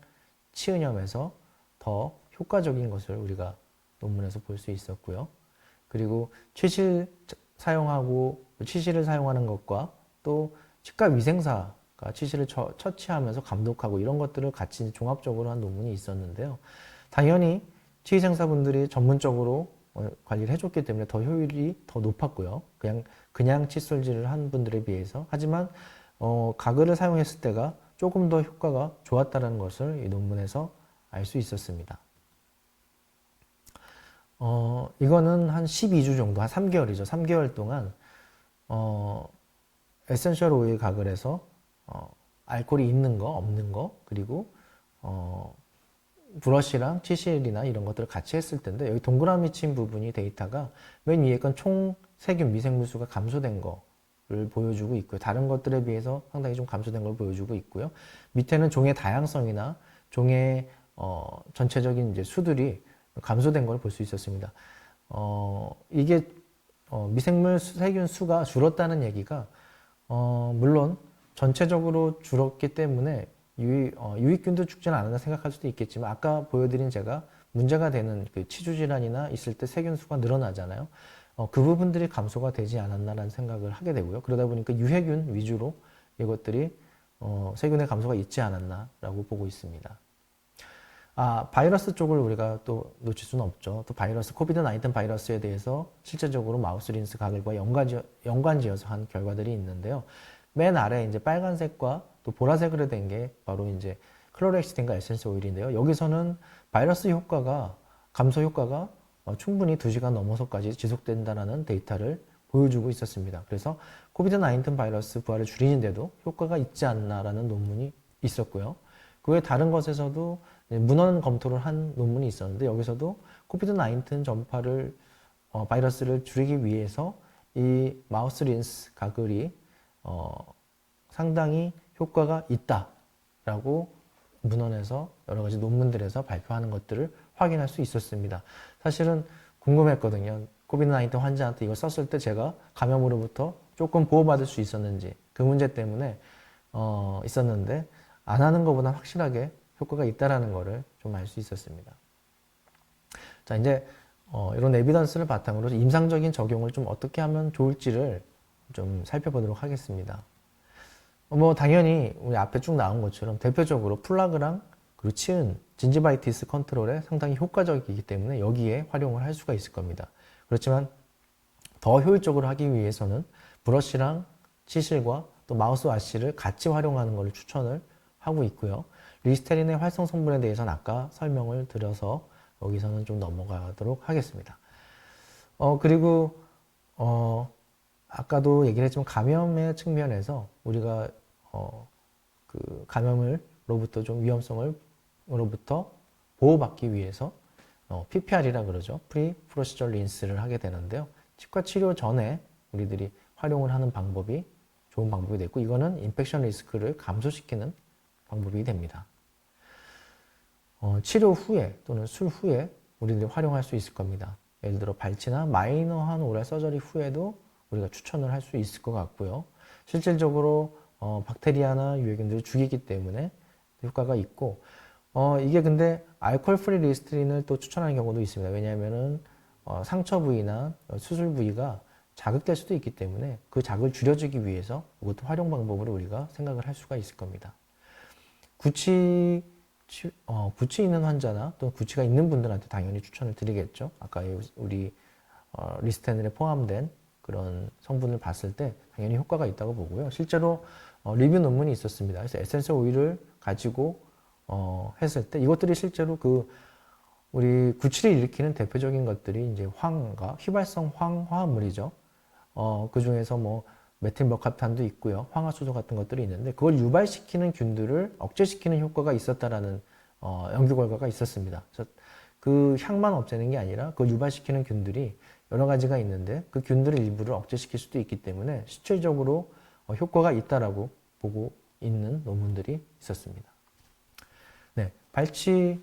치은염에서 더 효과적인 것을 우리가 논문에서 볼 수 있었고요. 그리고 치실을 사용하는 것과 또 치과 위생사가 치실을 처치하면서 감독하고 이런 것들을 같이 종합적으로 한 논문이 있었는데요. 당연히 치위생사분들이 전문적으로 관리를 해줬기 때문에 더 효율이 더 높았고요. 그냥 칫솔질을 한 분들에 비해서. 하지만 가글을 사용했을 때가 조금 더 효과가 좋았다는 것을 이 논문에서 알 수 있었습니다. 이거는 한 12주 정도, 한 3개월이죠. 3개월 동안 에센셜 오일 가글에서 알코올이 있는 거, 없는 거, 그리고 브러쉬랑 치실이나 이런 것들을 같이 했을 텐데, 여기 동그라미 친 부분이 데이터가 맨 위에 건 총 세균 미생물수가 감소된 거를 보여주고 있고요. 다른 것들에 비해서 상당히 좀 감소된 걸 보여주고 있고요. 밑에는 종의 다양성이나 종의 전체적인 이제 수들이 감소된 걸 볼 수 있었습니다. 이게 미생물 세균 수가 줄었다는 얘기가 물론 전체적으로 줄었기 때문에 유익균도 죽지는 않는다 생각할 수도 있겠지만, 아까 보여드린 제가 문제가 되는 그 치주 질환이나 있을 때 세균 수가 늘어나잖아요. 그 부분들이 감소가 되지 않았나라는 생각을 하게 되고요. 그러다 보니까 유해균 위주로 이것들이 세균의 감소가 있지 않았나라고 보고 있습니다. 바이러스 쪽을 우리가 또 놓칠 수는 없죠. 또 코비드-19 바이러스에 대해서 실제적으로 마우스 린스 가글과 연관지어서 한 결과들이 있는데요. 맨 아래 이제 빨간색과 또 보라색으로 된 게 바로 이제 클로렉시딘과 에센스 오일인데요. 여기서는 바이러스 감소 효과가 충분히 2시간 넘어서까지 지속된다는 데이터를 보여주고 있었습니다. 그래서 코비드-19 바이러스 부활을 줄이는데도 효과가 있지 않나라는 논문이 있었고요. 그 외 다른 것에서도 문헌 검토를 한 논문이 있었는데, 여기서도 코비드-19 전파를 바이러스를 줄이기 위해서 이 마우스 린스 가글이 상당히 효과가 있다라고 문헌에서 여러 가지 논문들에서 발표하는 것들을 확인할 수 있었습니다. 사실은 궁금했거든요. 코비드-19 환자한테 이걸 썼을 때 제가 감염으로부터 조금 보호받을 수 있었는지, 그 문제 때문에 있었는데 안 하는 것보다 확실하게 효과가 있다라는 것을 좀 알 수 있었습니다. 자, 이제 이런 에비던스를 바탕으로 임상적인 적용을 좀 어떻게 하면 좋을지를 좀 살펴보도록 하겠습니다. 당연히 우리 앞에 쭉 나온 것처럼 대표적으로 플라그랑 그리고 치은, 진지바이티스 컨트롤에 상당히 효과적이기 때문에 여기에 활용을 할 수가 있을 겁니다. 그렇지만 더 효율적으로 하기 위해서는 브러쉬랑 치실과 또 마우스 와시를 같이 활용하는 것을 추천을 하고 있고요. 리스테린의 활성 성분에 대해서는 아까 설명을 드려서 여기서는 좀 넘어가도록 하겠습니다. 그리고 아까도 얘기를 했지만 감염의 측면에서 우리가 그 감염으로부터 좀 위험성으로부터 보호받기 위해서 PPR이라 그러죠. 프리 프로시저 린스를 하게 되는데요. 치과 치료 전에 우리들이 활용을 하는 방법이 좋은 방법이 됐고, 이거는 인펙션 리스크를 감소시키는 방법이 됩니다. 치료 후에 또는 술 후에 우리들이 활용할 수 있을 겁니다. 예를 들어 발치나 마이너한 오랄 서저리 후에도 우리가 추천을 할 수 있을 것 같고요. 실질적으로 박테리아나 유해균들을 죽이기 때문에 효과가 있고, 이게 근데 알코올 프리 리스테린을 또 추천하는 경우도 있습니다. 왜냐하면은 상처 부위나 수술 부위가 자극될 수도 있기 때문에 그 자극을 줄여주기 위해서 이것도 활용 방법으로 우리가 생각을 할 수가 있을 겁니다. 구취 있는 환자나 또 구취가 있는 분들한테 당연히 추천을 드리겠죠. 아까 우리 리스테린에 포함된 그런 성분을 봤을 때 당연히 효과가 있다고 보고요. 실제로 리뷰 논문이 있었습니다. 그래서 에센셜 오일을 가지고 했을 때 이것들이 실제로 우리 구취를 일으키는 대표적인 것들이 이제 황과 휘발성 화합물이죠. 그 중에서 뭐 메틸머카탄도 있고요. 황화수소 같은 것들이 있는데 그걸 유발시키는 균들을 억제시키는 효과가 있었다라는 연구 결과가 있었습니다. 그래서 그 향만 없애는 게 아니라 그걸 유발시키는 균들이 여러 가지가 있는데 그 균들의 일부를 억제시킬 수도 있기 때문에 실질적으로 효과가 있다라고 보고 있는 논문들이 있었습니다. 네, 발치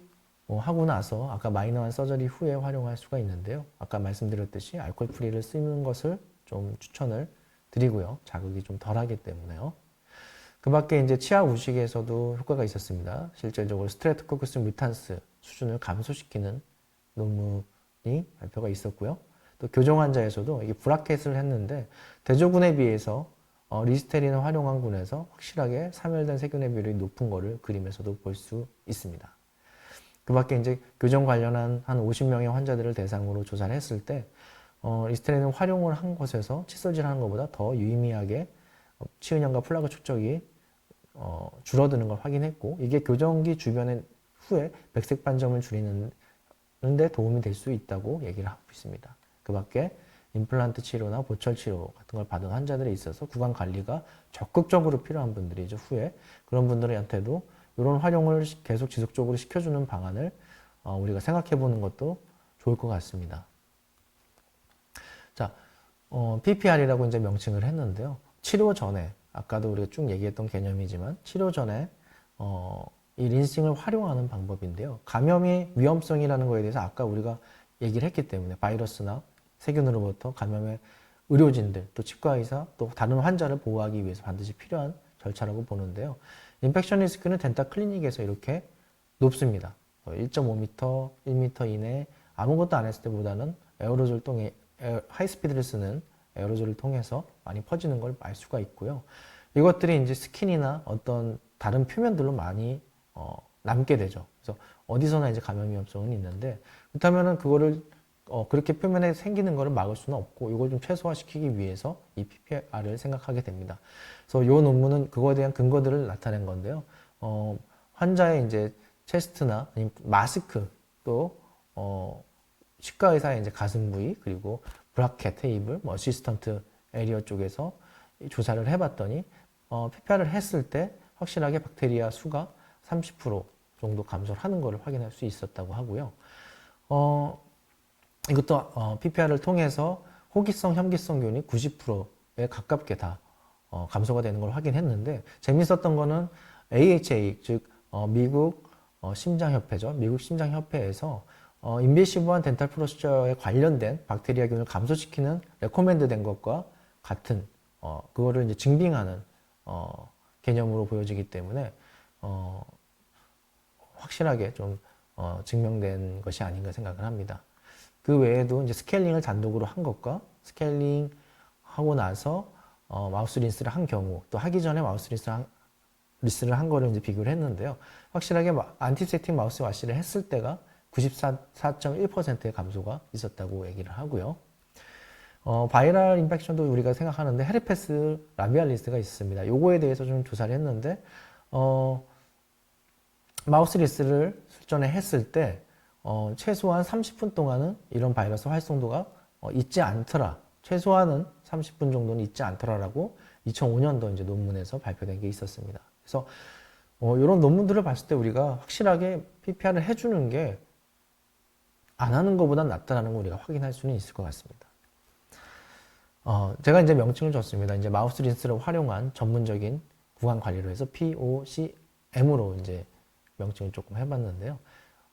하고 나서 아까 마이너한 서저리 후에 활용할 수가 있는데요. 아까 말씀드렸듯이 알코올 프리를 쓰는 것을 좀 추천을 드리고요. 자극이 좀 덜하기 때문에요. 그 밖에 이제 치아 우식에서도 효과가 있었습니다. 실질적으로 스트레토코커스 뮤탄스 수준을 감소시키는 논문이 발표가 있었고요. 또 교정 환자에서도 이게 브라켓을 했는데 대조군에 비해서 리스테린을 활용한 군에서 확실하게 사멸된 세균의 비율이 높은 거를 그림에서도 볼 수 있습니다. 그 밖에 이제 교정 관련한 한 50명의 환자들을 대상으로 조사를 했을 때 리스테린을 활용을 한 것에서 칫솔질 하는 것보다 더 유의미하게 치은염과 플라그 축적이 줄어드는 걸 확인했고, 이게 교정기 주변에 후에 백색 반점을 줄이는데 도움이 될 수 있다고 얘기를 하고 있습니다. 그 밖에 임플란트 치료나 보철 치료 같은 걸 받은 환자들에 있어서 구강 관리가 적극적으로 필요한 분들이죠. 후에 그런 분들한테도 이런 활용을 계속 지속적으로 시켜주는 방안을 우리가 생각해 보는 것도 좋을 것 같습니다. 자, PPR이라고 이제 명칭을 했는데요. 치료 전에, 아까도 우리가 쭉 얘기했던 개념이지만 치료 전에 이 린싱을 활용하는 방법인데요. 감염의 위험성이라는 거에 대해서 아까 우리가 얘기를 했기 때문에 바이러스나 세균으로부터 감염의 의료진들, 또 치과의사, 또 다른 환자를 보호하기 위해서 반드시 필요한 절차라고 보는데요. 인펙션 리스크는 덴탈 클리닉에서 이렇게 높습니다. 1.5m, 1m 이내 아무것도 안 했을 때보다는 에어로졸 통해 하이스피드를 쓰는 에어로졸을 통해서 많이 퍼지는 걸 알 수가 있고요. 이것들이 이제 스킨이나 어떤 다른 표면들로 많이 남게 되죠. 그래서 어디서나 이제 감염 위험성은 있는데, 그렇다면은 그거를 그렇게 표면에 생기는 거를 막을 수는 없고, 이걸 좀 최소화시키기 위해서 이 PPR을 생각하게 됩니다. 그래서 이 논문은 그거에 대한 근거들을 나타낸 건데요. 환자의 이제 체스트나 아니면 마스크, 또 치과 의사의 이제 가슴 부위, 그리고 브라켓, 테이블, 어시스턴트 에리어 쪽에서 조사를 해봤더니 PPR을 했을 때 확실하게 박테리아 수가 30% 정도 감소를 하는 것을 확인할 수 있었다고 하고요. 이것도 PPR을 통해서 호기성, 혐기성균이 90%에 가깝게 다 감소가 되는 걸 확인했는데, 재밌었던 거는 AHA, 즉 미국 심장협회죠. 미국 심장협회에서 인베시브한 덴탈 프로시저에 관련된 박테리아균을 감소시키는 레코멘드 된 것과 같은 그거를 이제 증빙하는 개념으로 보여지기 때문에 확실하게 좀 증명된 것이 아닌가 생각을 합니다. 그 외에도 이제 스케일링을 단독으로 한 것과 스케일링 하고 나서 마우스 린스를 한 경우, 또 하기 전에 마우스 린스를 한 거를 이제 비교를 했는데요. 확실하게 안티세틱 마우스 와시를 했을 때가 94.1%의 감소가 있었다고 얘기를 하고요. 바이럴 인펙션도 우리가 생각하는데 헤르페스 라비알리스가 있습니다. 요거에 대해서 좀 조사를 했는데 마우스 린스를 술전에 했을 때 최소한 30분 동안은 이런 바이러스 활성도가 있지 않더라. 최소한은 30분 정도는 있지 않더라라고 2005년도 이제 논문에서 발표된 게 있었습니다. 그래서 이런 논문들을 봤을 때 우리가 확실하게 PPR을 해주는 게 안 하는 것보다 낫다라는 걸 우리가 확인할 수는 있을 것 같습니다. 제가 이제 명칭을 줬습니다. 이제 마우스 린스를 활용한 전문적인 구강 관리로 해서 POCM으로 이제 명칭을 조금 해봤는데요.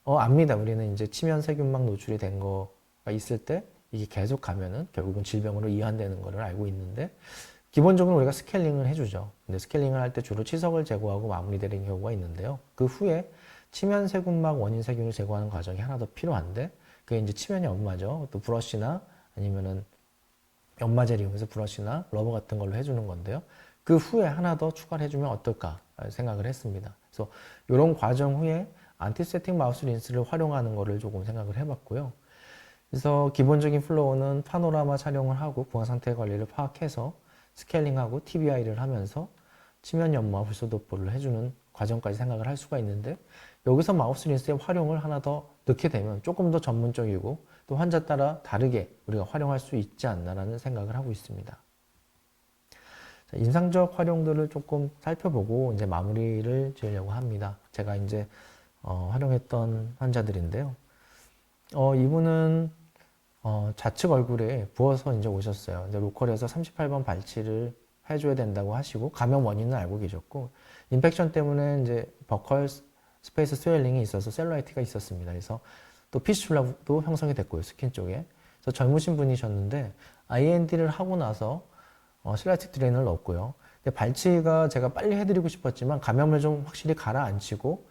압니다. 우리는 이제 치면 세균막 노출이 된 거가 있을 때 이게 계속 가면은 결국은 질병으로 이완되는 거를 알고 있는데, 기본적으로 우리가 스케일링을 해주죠. 근데 스케일링을 할 때 주로 치석을 제거하고 마무리되는 경우가 있는데요. 그 후에 치면 세균막 원인 세균을 제거하는 과정이 하나 더 필요한데, 그게 이제 치면 연마죠. 또 브러쉬나 아니면은 연마제를 이용해서 브러쉬나 러버 같은 걸로 해주는 건데요. 그 후에 하나 더 추가를 해주면 어떨까 생각을 했습니다. 그래서 이런 과정 후에 안티세틱 마우스 린스를 활용하는 거를 조금 생각을 해봤고요. 그래서 기본적인 플로우는 파노라마 촬영을 하고 구강 상태 관리를 파악해서 스케일링하고 TBI를 하면서 치면 연마 불소 도포를 해주는 과정까지 생각을 할 수가 있는데, 여기서 마우스 린스의 활용을 하나 더 넣게 되면 조금 더 전문적이고 또 환자 따라 다르게 우리가 활용할 수 있지 않나라는 생각을 하고 있습니다. 자, 임상적 활용도를 조금 살펴보고 이제 마무리를 지으려고 합니다. 제가 이제 활용했던 환자들인데요. 이분은 좌측 얼굴에 부어서 이제 오셨어요. 이제 로컬에서 38번 발치를 해줘야 된다고 하시고 감염 원인은 알고 계셨고 인펙션 때문에 이제 버컬 스페이스 스웰링이 있어서 셀룰라이트가 있었습니다. 그래서 또 피스출라도 형성이 됐고요. 스킨 쪽에. 그래서 젊으신 분이셨는데 IND를 하고 나서 실라틱 드레인을 넣었고요. 근데 발치가 제가 빨리 해드리고 싶었지만 감염을 좀 확실히 가라앉히고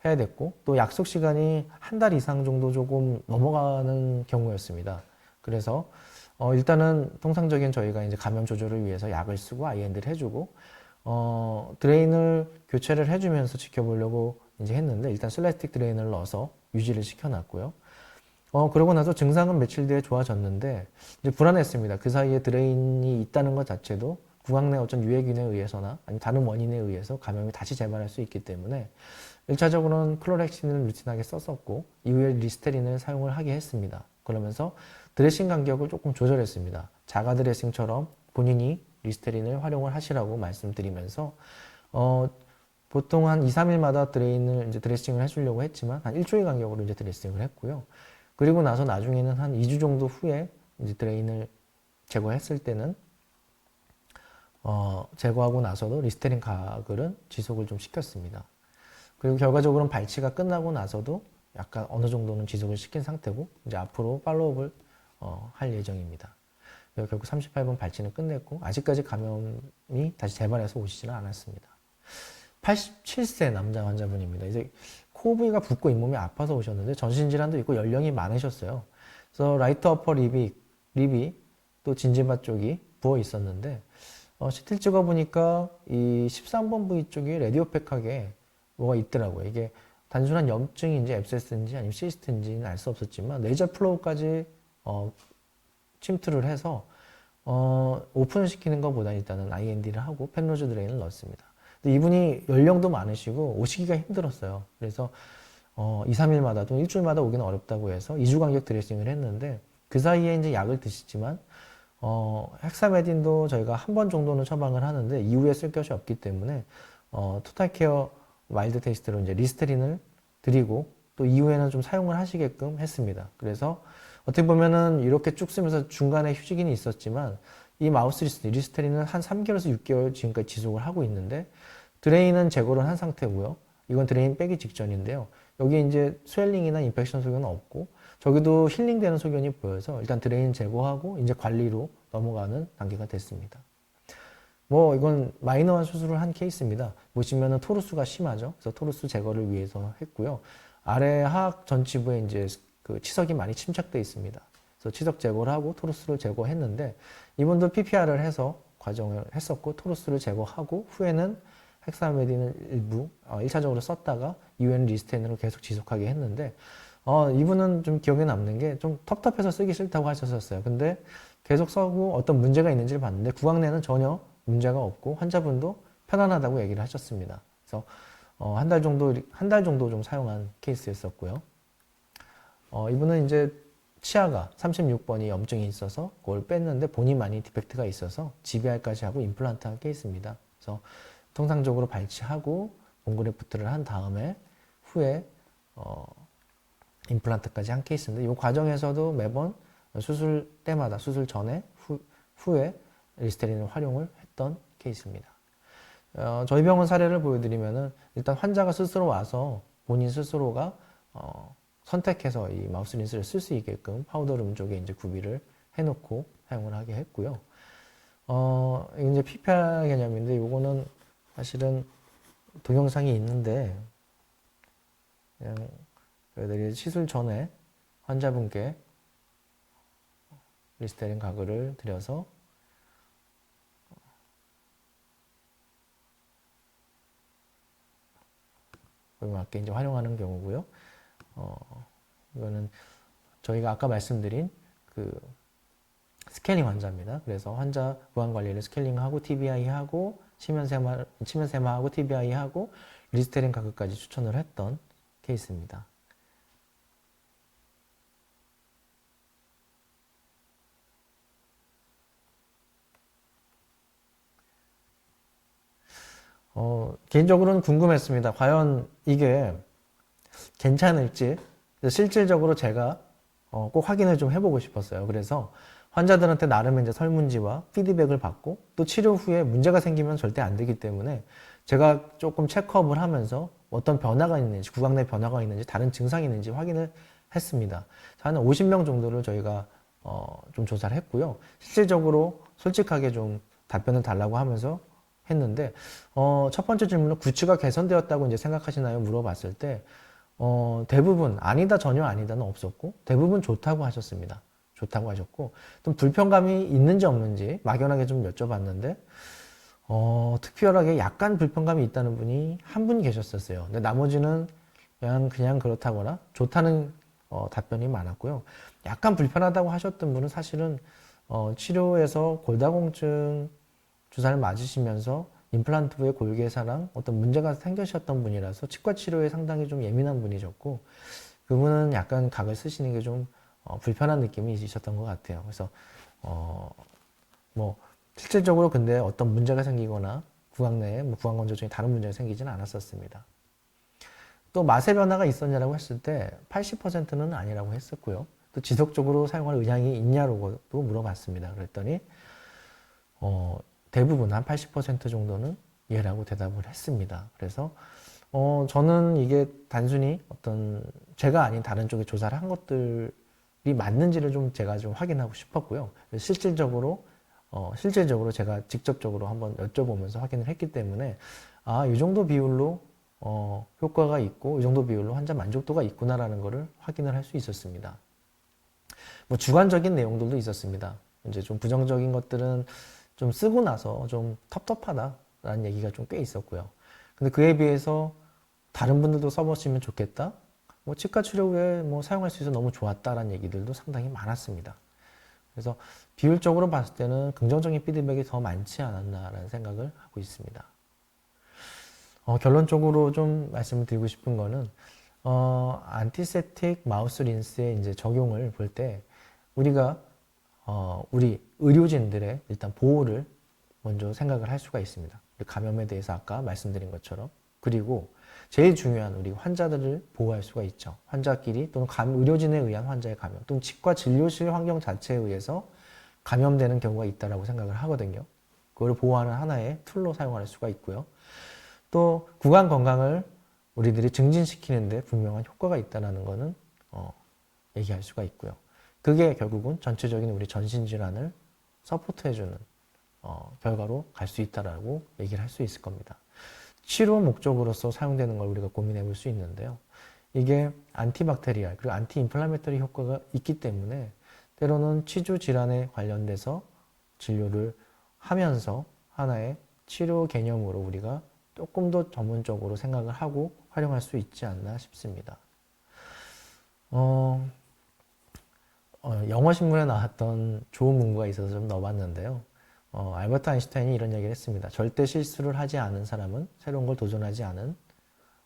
해야 됐고 또 약속 시간이 한 달 이상 정도 조금 넘어가는 경우였습니다. 그래서 일단은 통상적인 저희가 이제 감염 조절을 위해서 약을 쓰고 IND를 해주고 드레인을 교체를 해주면서 지켜보려고 이제 했는데 일단 슬라스틱 드레인을 넣어서 유지를 시켜놨고요. 그러고 나서 증상은 며칠 뒤에 좋아졌는데 이제 불안했습니다. 그 사이에 드레인이 있다는 것 자체도 구강 내 어떤 유해균에 의해서나 아니면 다른 원인에 의해서 감염이 다시 재발할 수 있기 때문에 1차적으로는 클로렉신을 루틴하게 썼었고 이후에 리스테린을 사용을 하게 했습니다. 그러면서 드레싱 간격을 조금 조절했습니다. 자가 드레싱처럼 본인이 리스테린을 활용을 하시라고 말씀드리면서 보통 한 2, 3일마다 드레인을 이제 드레싱을 해주려고 했지만 한 일주일 간격으로 이제 드레싱을 했고요. 그리고 나서 나중에는 한 2주 정도 후에 이제 드레인을 제거했을 때는 제거하고 나서도 리스테린 가글은 지속을 좀 시켰습니다. 그리고 결과적으로는 발치가 끝나고 나서도 약간 어느 정도는 지속을 시킨 상태고 이제 앞으로 팔로우업을 할 예정입니다. 결국 38번 발치는 끝냈고 아직까지 감염이 다시 재발해서 오시지는 않았습니다. 87세 남자 환자분입니다. 이제 코 부위가 붓고 잇몸이 아파서 오셨는데 전신질환도 있고 연령이 많으셨어요. 그래서 라이트 어퍼 립이 또 진지바 쪽이 부어 있었는데 CT를 찍어보니까 이 13번 부위 쪽이 레디오팩하게 뭐가 있더라고요. 이게 단순한 염증인지 앱세스인지 아니면 시스트인지는 알 수 없었지만 내자 플로우까지 침투를 해서 오픈을 시키는 것보다 일단은 IND를 하고 펜로즈 드레인을 넣었습니다. 근데 이분이 연령도 많으시고 오시기가 힘들었어요. 그래서 2, 3일마다 또 일주일마다 오기는 어렵다고 해서 2주 간격 드레싱을 했는데 그 사이에 이제 약을 드시지만 헥사메딘도 저희가 한 번 정도는 처방을 하는데 이후에 쓸 것이 없기 때문에 토탈케어 마일드 테이스트로 이제 리스테린을 드리고 또 이후에는 좀 사용을 하시게끔 했습니다. 그래서 어떻게 보면은 이렇게 쭉 쓰면서 중간에 휴직이 있었지만 이 마우스 리스테린은 한 3개월에서 6개월 지금까지 지속을 하고 있는데 드레인은 제거를 한 상태고요. 이건 드레인 빼기 직전인데요. 여기 이제 스웰링이나 인펙션 소견은 없고 저기도 힐링되는 소견이 보여서 일단 드레인 제거하고 이제 관리로 넘어가는 단계가 됐습니다. 뭐 이건 마이너한 수술을 한 케이스입니다. 보시면은 토루스가 심하죠. 그래서 토루스 제거를 위해서 했고요. 아래 하악 전치부에 이제 그 치석이 많이 침착되어 있습니다. 그래서 치석 제거를 하고 토루스를 제거했는데 이분도 PPR을 해서 과정을 했었고 토루스를 제거하고 후에는 헥사메딘을 일부 1차적으로 썼다가 이후에는 리스테린으로 계속 지속하게 했는데 이분은 좀 기억에 남는 게 좀 텁텁해서 쓰기 싫다고 하셨었어요. 근데 계속 써고 어떤 문제가 있는지를 봤는데 구강내는 전혀 문제가 없고 환자분도 편안하다고 얘기를 하셨습니다. 그래서 한 달 정도 좀 사용한 케이스였었고요. 이분은 이제 치아가 36번이 염증이 있어서 그걸 뺐는데 본인 많이 디펙트가 있어서 GBR까지 하고 임플란트 한 케이스입니다. 그래서 통상적으로 발치하고 본그래프트를 한 다음에 후에 임플란트까지 한 케이스인데 이 과정에서도 매번 수술 때마다 수술 전에 후에 리스테린을 활용을 했던 케이스입니다. 저희 병원 사례를 보여드리면은 일단 환자가 스스로 와서 본인 스스로가 선택해서 이 마우스 린스를 쓸 수 있게끔 파우더룸 쪽에 이제 구비를 해놓고 사용을 하게 했고요. 이제 PPR 개념인데 이거는 사실은 동영상이 있는데 그냥 저희들이 시술 전에 환자분께 리스테린 가글을 드려서 거기에 맞게 이제 활용하는 경우고요. 이거는 저희가 아까 말씀드린 그 스캐닝 환자입니다. 그래서 환자 구강 관리를 스케일링하고 TBI-하고 치면세마하고 TBI-하고 리스테린 가글까지 추천을 했던 케이스입니다. 개인적으로는 궁금했습니다. 과연 이게 괜찮을지 실질적으로 제가 꼭 확인을 좀 해보고 싶었어요. 그래서 환자들한테 나름의 이제 설문지와 피드백을 받고 또 치료 후에 문제가 생기면 절대 안 되기 때문에 제가 조금 체크업을 하면서 어떤 변화가 있는지, 구강 내 변화가 있는지, 다른 증상이 있는지 확인을 했습니다. 한 50명 정도를 저희가 좀 조사를 했고요. 실질적으로 솔직하게 좀 답변을 달라고 하면서 했는데, 첫 번째 질문은 구취가 개선되었다고 이제 생각하시나요? 물어봤을 때, 대부분 아니다, 전혀 아니다는 없었고, 대부분 좋다고 하셨습니다. 좋다고 하셨고, 좀 불편감이 있는지 없는지 막연하게 좀 여쭤봤는데, 특별하게 약간 불편감이 있다는 분이 한 분 계셨었어요. 근데 나머지는 그냥 그렇다거나 좋다는 답변이 많았고요. 약간 불편하다고 하셨던 분은 사실은 치료에서 골다공증 주사를 맞으시면서 임플란트 후에 골계사랑 어떤 문제가 생기셨던 분이라서 치과 치료에 상당히 좀 예민한 분이셨고, 그분은 약간 각을 쓰시는 게 좀 불편한 느낌이 있으셨던 것 같아요. 그래서 뭐 실질적으로 근데 어떤 문제가 생기거나 구강 내에 뭐 구강 건조 중에 다른 문제가 생기지는 않았었습니다. 또 맛의 변화가 있었냐라고 했을 때 80%는 아니라고 했었고요. 또 지속적으로 사용할 의향이 있냐고도 물어봤습니다. 그랬더니 대부분 한 80% 정도는 예라고 대답을 했습니다. 그래서 저는 이게 단순히 어떤 제가 아닌 다른 쪽에 조사를 한 것들이 맞는지를 좀 제가 좀 확인하고 싶었고요. 실질적으로 제가 직접적으로 한번 여쭤보면서 확인을 했기 때문에 이 정도 비율로 효과가 있고 이 정도 비율로 환자 만족도가 있구나라는 것을 확인을 할 수 있었습니다. 뭐 주관적인 내용들도 있었습니다. 이제 좀 부정적인 것들은 좀 쓰고 나서 좀 텁텁하다라는 얘기가 좀 꽤 있었고요. 근데 그에 비해서 다른 분들도 써보시면 좋겠다. 뭐 치과 치료 후에 뭐 사용할 수 있어서 너무 좋았다라는 얘기들도 상당히 많았습니다. 그래서 비율적으로 봤을 때는 긍정적인 피드백이 더 많지 않았나라는 생각을 하고 있습니다. 결론적으로 좀 말씀을 드리고 싶은 거는 안티세틱 마우스 린스의 이제 적용을 볼 때 우리가 우리 의료진들의 일단 보호를 먼저 생각을 할 수가 있습니다. 감염에 대해서 아까 말씀드린 것처럼, 그리고 제일 중요한 우리 환자들을 보호할 수가 있죠. 환자끼리 또는 의료진에 의한 환자의 감염, 또는 치과 진료실 환경 자체에 의해서 감염되는 경우가 있다고 생각을 하거든요. 그걸 보호하는 하나의 툴로 사용할 수가 있고요. 또 구강 건강을 우리들이 증진시키는데 분명한 효과가 있다는 것은 얘기할 수가 있고요. 그게 결국은 전체적인 우리 전신질환을 서포트해주는 결과로 갈 수 있다라고 얘기를 할 수 있을 겁니다. 치료 목적으로서 사용되는 걸 우리가 고민해 볼 수 있는데요. 이게 안티박테리알 그리고 안티인플라메터리 효과가 있기 때문에 때로는 치주 질환에 관련돼서 진료를 하면서 하나의 치료 개념으로 우리가 조금 더 전문적으로 생각을 하고 활용할 수 있지 않나 싶습니다. 영어 신문에 나왔던 좋은 문구가 있어서 좀 넣어봤는데요. 알버트 아인슈타인이 이런 얘기를 했습니다. 절대 실수를 하지 않은 사람은 새로운 걸 도전하지 않은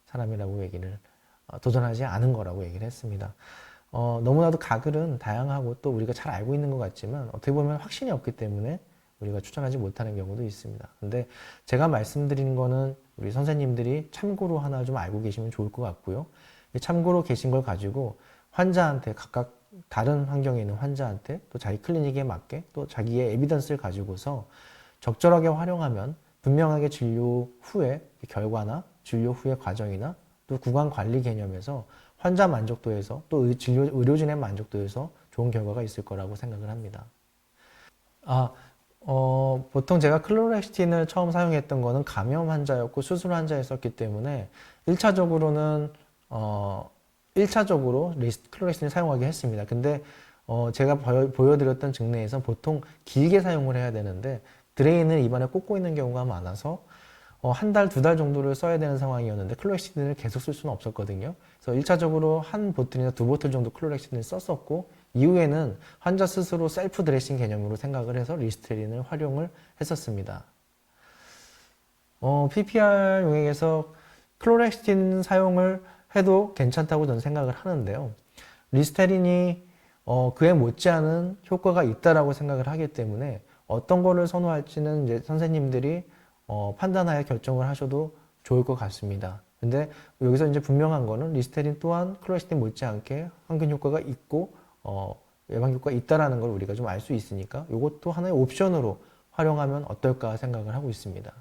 사람이라고 도전하지 않은 거라고 얘기를 했습니다. 너무나도 가글은 다양하고 또 우리가 잘 알고 있는 것 같지만 어떻게 보면 확신이 없기 때문에 우리가 추천하지 못하는 경우도 있습니다. 근데 제가 말씀드린 거는 우리 선생님들이 참고로 하나 좀 알고 계시면 좋을 것 같고요. 참고로 계신 걸 가지고 환자한테 각각 다른 환경에 있는 환자한테 또 자기 클리닉에 맞게 또 자기의 에비던스를 가지고서 적절하게 활용하면 분명하게 진료 후의 결과나 진료 후의 과정이나 또 구강 관리 개념에서 환자 만족도에서 또 의료진의 만족도에서 좋은 결과가 있을 거라고 생각을 합니다. 보통 제가 클로렉시틴을 처음 사용했던 거는 감염 환자였고 수술 환자였었기 때문에 1차적으로는 클로렉시틴을 사용하게 했습니다. 근데 제가 보여드렸던 증례에서 보통 길게 사용을 해야 되는데 드레인을 입안에 꽂고 있는 경우가 많아서 한 달, 두 달 정도를 써야 되는 상황이었는데 클로렉시틴을 계속 쓸 수는 없었거든요. 그래서 1차적으로 한 보틀이나 두 보틀 정도 클로렉시틴을 썼었고 이후에는 환자 스스로 셀프 드레싱 개념으로 생각을 해서 리스테린을 활용을 했었습니다. PPR 용액에서 클로렉시틴 사용을 해도 괜찮다고 저는 생각을 하는데요. 리스테린이 그에 못지않은 효과가 있다라고 생각을 하기 때문에 어떤 거를 선호할지는 이제 선생님들이 판단하여 결정을 하셔도 좋을 것 같습니다. 근데 여기서 이제 분명한 거는 리스테린 또한 클로렉시틴 못지않게 항균 효과가 있고 예방 효과가 있다라는 걸 우리가 좀 알 수 있으니까 이것도 하나의 옵션으로 활용하면 어떨까 생각을 하고 있습니다.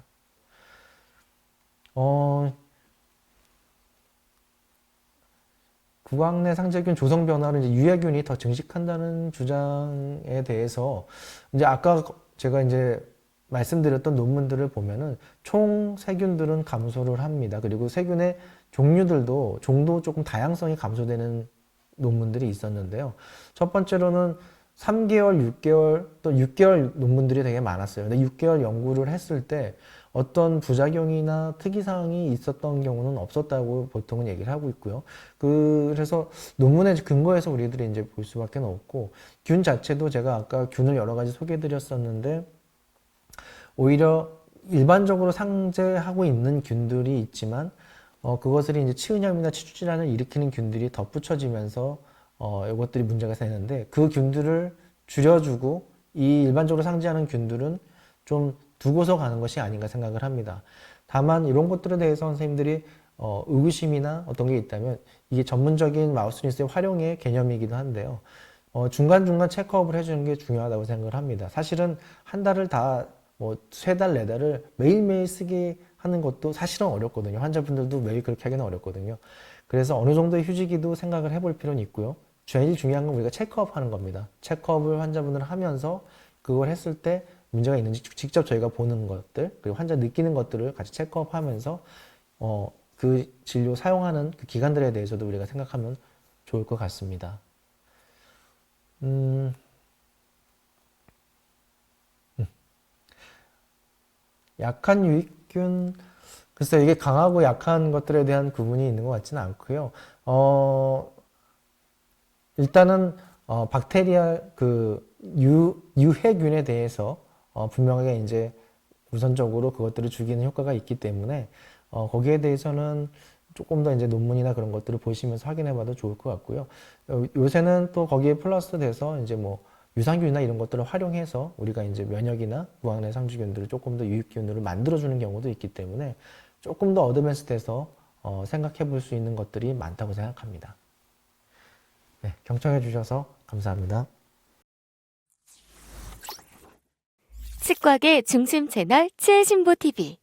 구강 내 상재균 조성 변화로 이제 유해균이 더 증식한다는 주장에 대해서 이제 아까 제가 이제 말씀드렸던 논문들을 보면은 총 세균들은 감소를 합니다. 그리고 세균의 종류들도 종도 조금 다양성이 감소되는 논문들이 있었는데요. 첫 번째로는 3개월, 6개월, 또 6개월 논문들이 되게 많았어요. 근데 6개월 연구를 했을 때 어떤 부작용이나 특이사항이 있었던 경우는 없었다고 보통은 얘기를 하고 있고요. 그래서 논문의 근거에서 우리들이 이제 볼 수밖에 없고, 균 자체도 제가 아까 균을 여러 가지 소개해 드렸었는데, 오히려 일반적으로 상재하고 있는 균들이 있지만, 그것을 이제 치은염이나 치주질환을 일으키는 균들이 덧붙여지면서, 이것들이 문제가 되는데, 그 균들을 줄여주고, 이 일반적으로 상재하는 균들은 좀 두고서 가는 것이 아닌가 생각을 합니다. 다만 이런 것들에 대해서 선생님들이 의구심이나 어떤 게 있다면 이게 전문적인 마우스 린스의 활용의 개념이기도 한데요. 중간중간 체크업을 해주는 게 중요하다고 생각을 합니다. 사실은 한 달을 다 뭐 3달, 4달을 매일매일 쓰게 하는 것도 사실은 어렵거든요. 환자분들도 매일 그렇게 하기는 어렵거든요. 그래서 어느 정도의 휴지기도 생각을 해볼 필요는 있고요. 제일 중요한 건 우리가 체크업 하는 겁니다. 체크업을 환자분들 하면서 그걸 했을 때 문제가 있는지 직접 저희가 보는 것들, 그리고 환자 느끼는 것들을 같이 체크업 하면서 그 진료 사용하는 그 기관들에 대해서도 우리가 생각하면 좋을 것 같습니다. 약한 유익균, 글쎄요, 이게 강하고 약한 것들에 대한 구분이 있는 것 같지는 않고요. 일단은 박테리아 유해균에 대해서 분명하게 이제 우선적으로 그것들을 죽이는 효과가 있기 때문에 거기에 대해서는 조금 더 이제 논문이나 그런 것들을 보시면서 확인해봐도 좋을 것 같고요. 요새는 또 거기에 플러스 돼서 이제 뭐 유산균이나 이런 것들을 활용해서 우리가 이제 면역이나 구강 내 상주균들을 조금 더 유익균으로 만들어주는 경우도 있기 때문에 조금 더 어드밴스 돼서 생각해볼 수 있는 것들이 많다고 생각합니다. 네, 경청해 주셔서 감사합니다. 치과계 중심 채널 치해신보TV